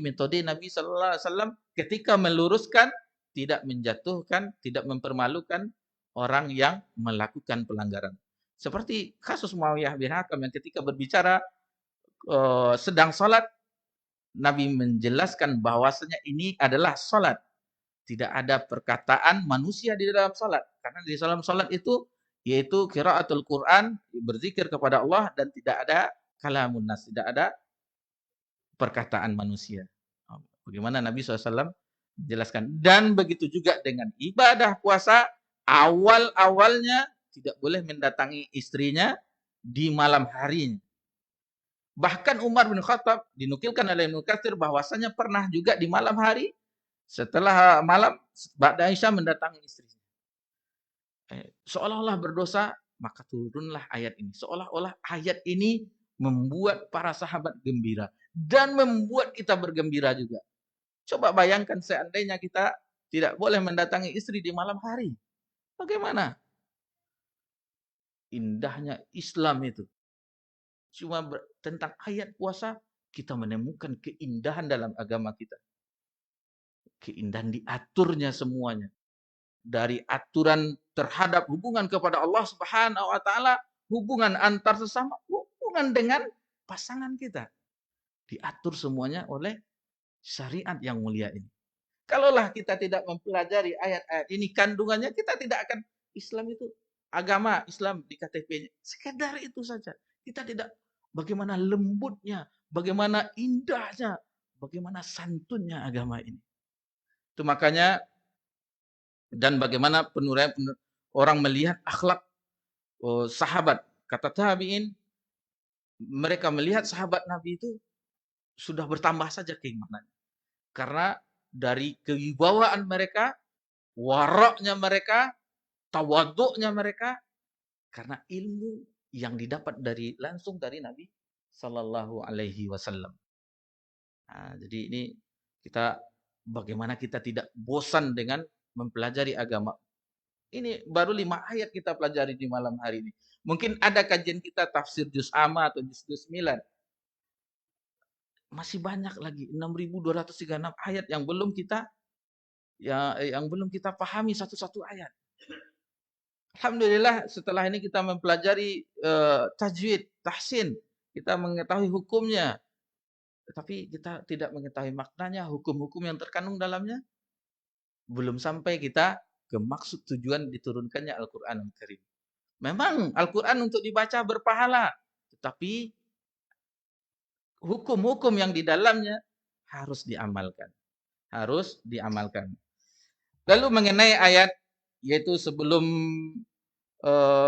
metode Nabi sallallahu alaihi wasallam ketika meluruskan, tidak menjatuhkan, tidak mempermalukan orang yang melakukan pelanggaran. Seperti kasus Muawiyah bin Hakam yang ketika berbicara sedang salat, Nabi menjelaskan bahwasanya ini adalah salat. Tidak ada perkataan manusia di dalam salat. Karena di dalam salat itu yaitu qiraatul Quran, berzikir kepada Allah, dan tidak ada kalamun nas, tidak ada perkataan manusia. Bagaimana Nabi SAW menjelaskan. Dan begitu juga dengan ibadah puasa, awal-awalnya tidak boleh mendatangi istrinya di malam harinya. Bahkan Umar bin Khattab dinukilkan oleh Ibnu Katsir bahwasanya pernah juga di malam hari setelah malam Ba'da Isya mendatangi istrinya. Seolah-olah berdosa maka turunlah ayat ini. Seolah-olah ayat ini membuat para sahabat gembira dan membuat kita bergembira juga. Coba bayangkan seandainya kita tidak boleh mendatangi istri di malam hari. Bagaimana indahnya Islam itu. Cuma tentang ayat puasa, kita menemukan keindahan dalam agama kita. Keindahan diaturnya semuanya. Dari aturan terhadap hubungan kepada Allah Subhanahu wa taala, hubungan antar sesama, hubungan dengan pasangan kita. Diatur semuanya oleh syariat yang mulia ini. Kalaulah kita tidak mempelajari ayat-ayat ini, kandungannya kita tidak akan Islam itu agama Islam di KTP-nya. Sekedar itu saja. Kita tidak bagaimana lembutnya, bagaimana indahnya, bagaimana santunnya agama ini. Itu makanya dan bagaimana penuraian orang melihat akhlak sahabat. Kata tabi'in, mereka melihat sahabat Nabi itu sudah bertambah saja keimanannya. Karena dari kewibawaan mereka, waraknya mereka, tawaduknya mereka, karena ilmu yang didapat langsung dari Nabi Sallallahu Alaihi Wasallam. Nah, jadi ini bagaimana kita tidak bosan dengan mempelajari agama. Ini baru 5 ayat kita pelajari di malam hari ini. Mungkin ada kajian kita tafsir juz amma atau juz 9. Masih banyak lagi 6.236 ayat yang belum kita pahami satu-satu ayat. Alhamdulillah setelah ini kita mempelajari tajwid, tahsin, kita mengetahui hukumnya. Tetapi kita tidak mengetahui maknanya, hukum-hukum yang terkandung dalamnya. Belum sampai kita ke maksud tujuan diturunkannya Al-Qur'an Al-Karim. Memang Al-Qur'an untuk dibaca berpahala, tetapi hukum-hukum yang di dalamnya harus diamalkan. Harus diamalkan. Lalu mengenai ayat yaitu sebelum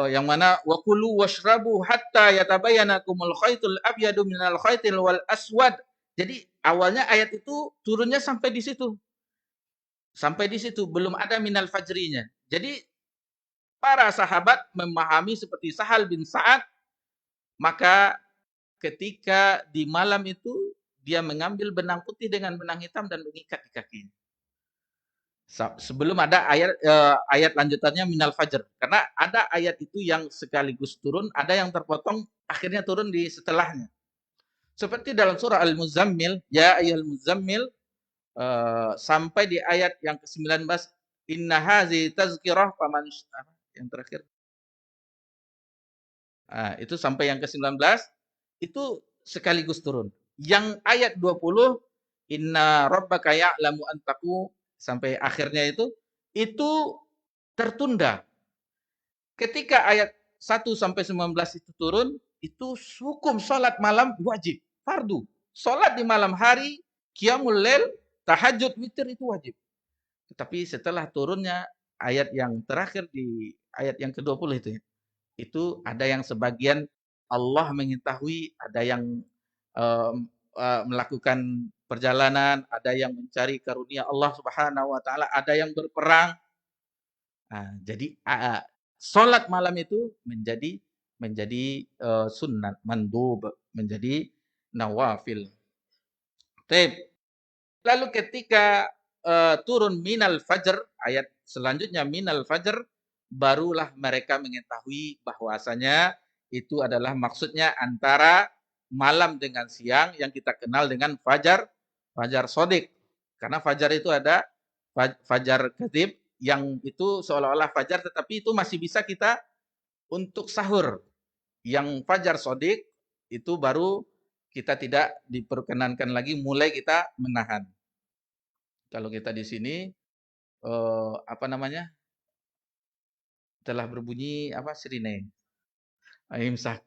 yang mana wa kulu washrabu hatta yatabayyana kumul khaitul abyadu minal khaitil wal aswad. Jadi awalnya ayat itu turunnya sampai di situ. Sampai di situ belum ada minal fajrinya. Jadi para sahabat memahami seperti Sahal bin Sa'ad, maka ketika di malam itu dia mengambil benang putih dengan benang hitam dan mengikat di kakinya. Sebelum ada ayat lanjutannya minal fajr. Karena ada ayat itu yang sekaligus turun, ada yang terpotong akhirnya turun di setelahnya. Seperti dalam surah Al-Muzammil, ya ayyuhal muzammil, sampai di ayat yang ke-19, inna hazi tazkirah faman yang terakhir. Itu sampai yang ke-19 itu sekaligus turun. Yang ayat 20 inna rabbaka ya'lamu antaku sampai akhirnya itu tertunda. Ketika ayat 1 sampai 19 itu turun, itu hukum salat malam wajib, fardu. Salat di malam hari, qiyamul lail, tahajud, witir itu wajib. Tetapi setelah turunnya ayat yang terakhir di ayat yang ke-20 itu ada yang sebagian Allah mengetahui, ada yang melakukan perjalanan, ada yang mencari karunia Allah Subhanahu wa taala, ada yang berperang. Jadi salat malam itu menjadi sunnat, mandub, menjadi nawafil. Lalu ketika turun minal fajr, ayat selanjutnya minal fajr, barulah mereka mengetahui bahwasanya itu adalah maksudnya antara malam dengan siang yang kita kenal dengan fajar shadiq. Karena fajar itu ada fajar kadhib yang itu seolah-olah fajar tetapi itu masih bisa kita untuk sahur. Yang fajar shadiq itu baru kita tidak diperkenankan lagi, mulai kita menahan. Kalau kita di sini telah berbunyi sirine. Imsak.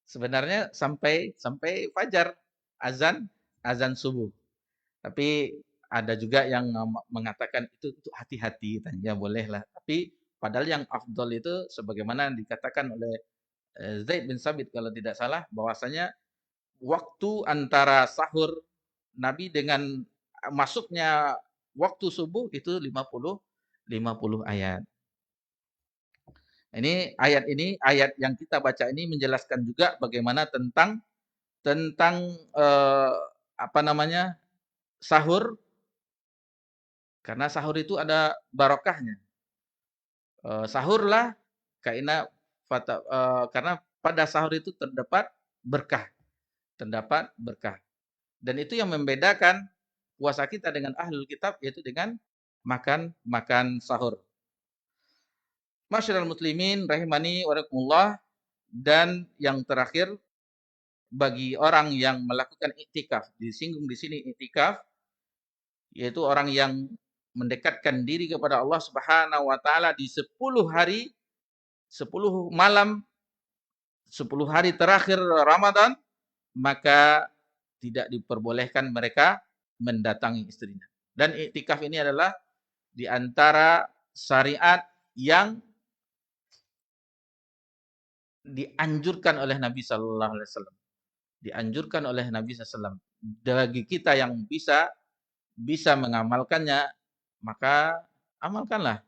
Sebenarnya sampai fajar, azan subuh. Tapi ada juga yang mengatakan itu hati-hati, ya bolehlah. Tapi padahal yang afdol itu sebagaimana dikatakan oleh Zaid bin Sabit kalau tidak salah, bahwasanya waktu antara sahur Nabi dengan masuknya waktu subuh itu 50 ayat. Ini ayat yang kita baca ini menjelaskan juga bagaimana tentang apa namanya, sahur, karena sahur itu ada barokahnya. Sahurlah karena pada sahur itu terdapat berkah. Dan itu yang membedakan puasa kita dengan ahlul kitab, yaitu dengan makan sahur. Masyiral muslimin rahimani wa rahimakumullah. Dan yang terakhir, bagi orang yang melakukan iktikaf, disinggung di sini iktikaf, yaitu orang yang mendekatkan diri kepada Allah Subhanahu wa taala di 10 hari, 10 malam, 10 hari terakhir Ramadan, maka tidak diperbolehkan mereka mendatangi istrinya. Dan iktikaf ini adalah di antara syariat yang dianjurkan oleh Nabi sallallahu alaihi wasallam. Dianjurkan oleh Nabi SAW. Bagi kita yang bisa mengamalkannya, maka amalkanlah.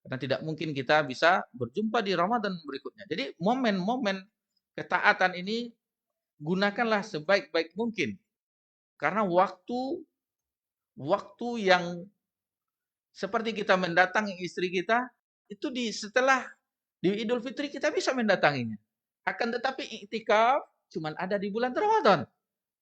Karena tidak mungkin kita bisa berjumpa di Ramadan berikutnya. Jadi momen-momen ketaatan ini gunakanlah sebaik-baik mungkin. Karena waktu yang seperti kita mendatangi istri kita, itu setelah di Idul Fitri kita bisa mendatanginya. Akan tetapi iktikaf cuman ada di bulan Ramadan.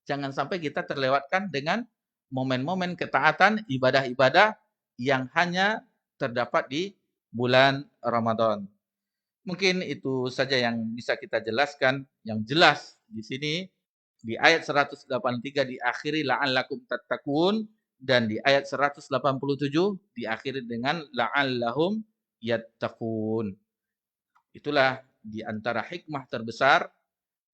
Jangan sampai kita terlewatkan dengan momen-momen ketaatan, ibadah-ibadah yang hanya terdapat di bulan Ramadan. Mungkin itu saja yang bisa kita jelaskan. Yang jelas di sini di ayat 183 diakhiri la'allakum tattaqun, dan di ayat 187 diakhiri dengan la'allahum yattaqun. Itulah di antara hikmah terbesar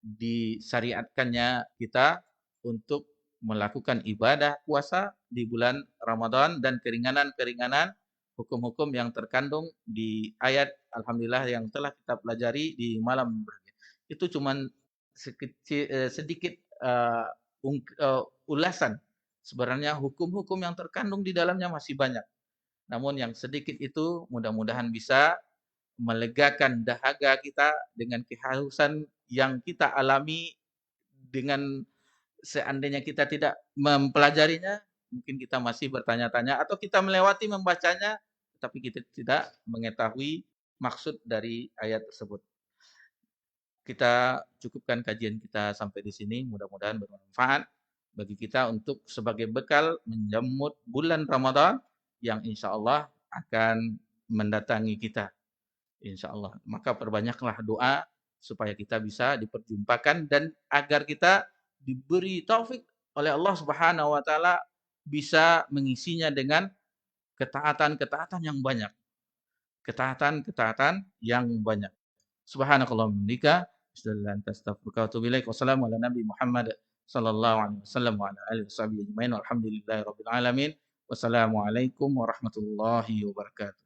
disyariatkannya kita untuk melakukan ibadah puasa di bulan Ramadan, dan keringanan-keringanan hukum-hukum yang terkandung di ayat alhamdulillah yang telah kita pelajari di malam berbahagia. Itu cuman sedikit ulasan. Sebenarnya hukum-hukum yang terkandung di dalamnya masih banyak. Namun yang sedikit itu mudah-mudahan bisa melegakan dahaga kita dengan kehausan yang kita alami. Dengan seandainya kita tidak mempelajarinya, mungkin kita masih bertanya-tanya atau kita melewati membacanya, tetapi kita tidak mengetahui maksud dari ayat tersebut. Kita cukupkan kajian kita sampai di sini, mudah-mudahan bermanfaat bagi kita untuk sebagai bekal menjemput bulan Ramadan yang insya Allah akan mendatangi kita. Insya Allah. Maka perbanyaklah doa supaya kita bisa diperjumpakan dan agar kita diberi taufik oleh Allah Subhanahu wa taala bisa mengisinya dengan ketaatan-ketaatan yang banyak. Ketaatan-ketaatan yang banyak. Subhanakallahumma wa bihamdika, wassalamu ala nabi Muhammad sallallahu alaihi wasallam wa ala alihi washabihi ajmain. Walhamdulillahirabbil alamin. Wassalamualaikum warahmatullahi wabarakatuh.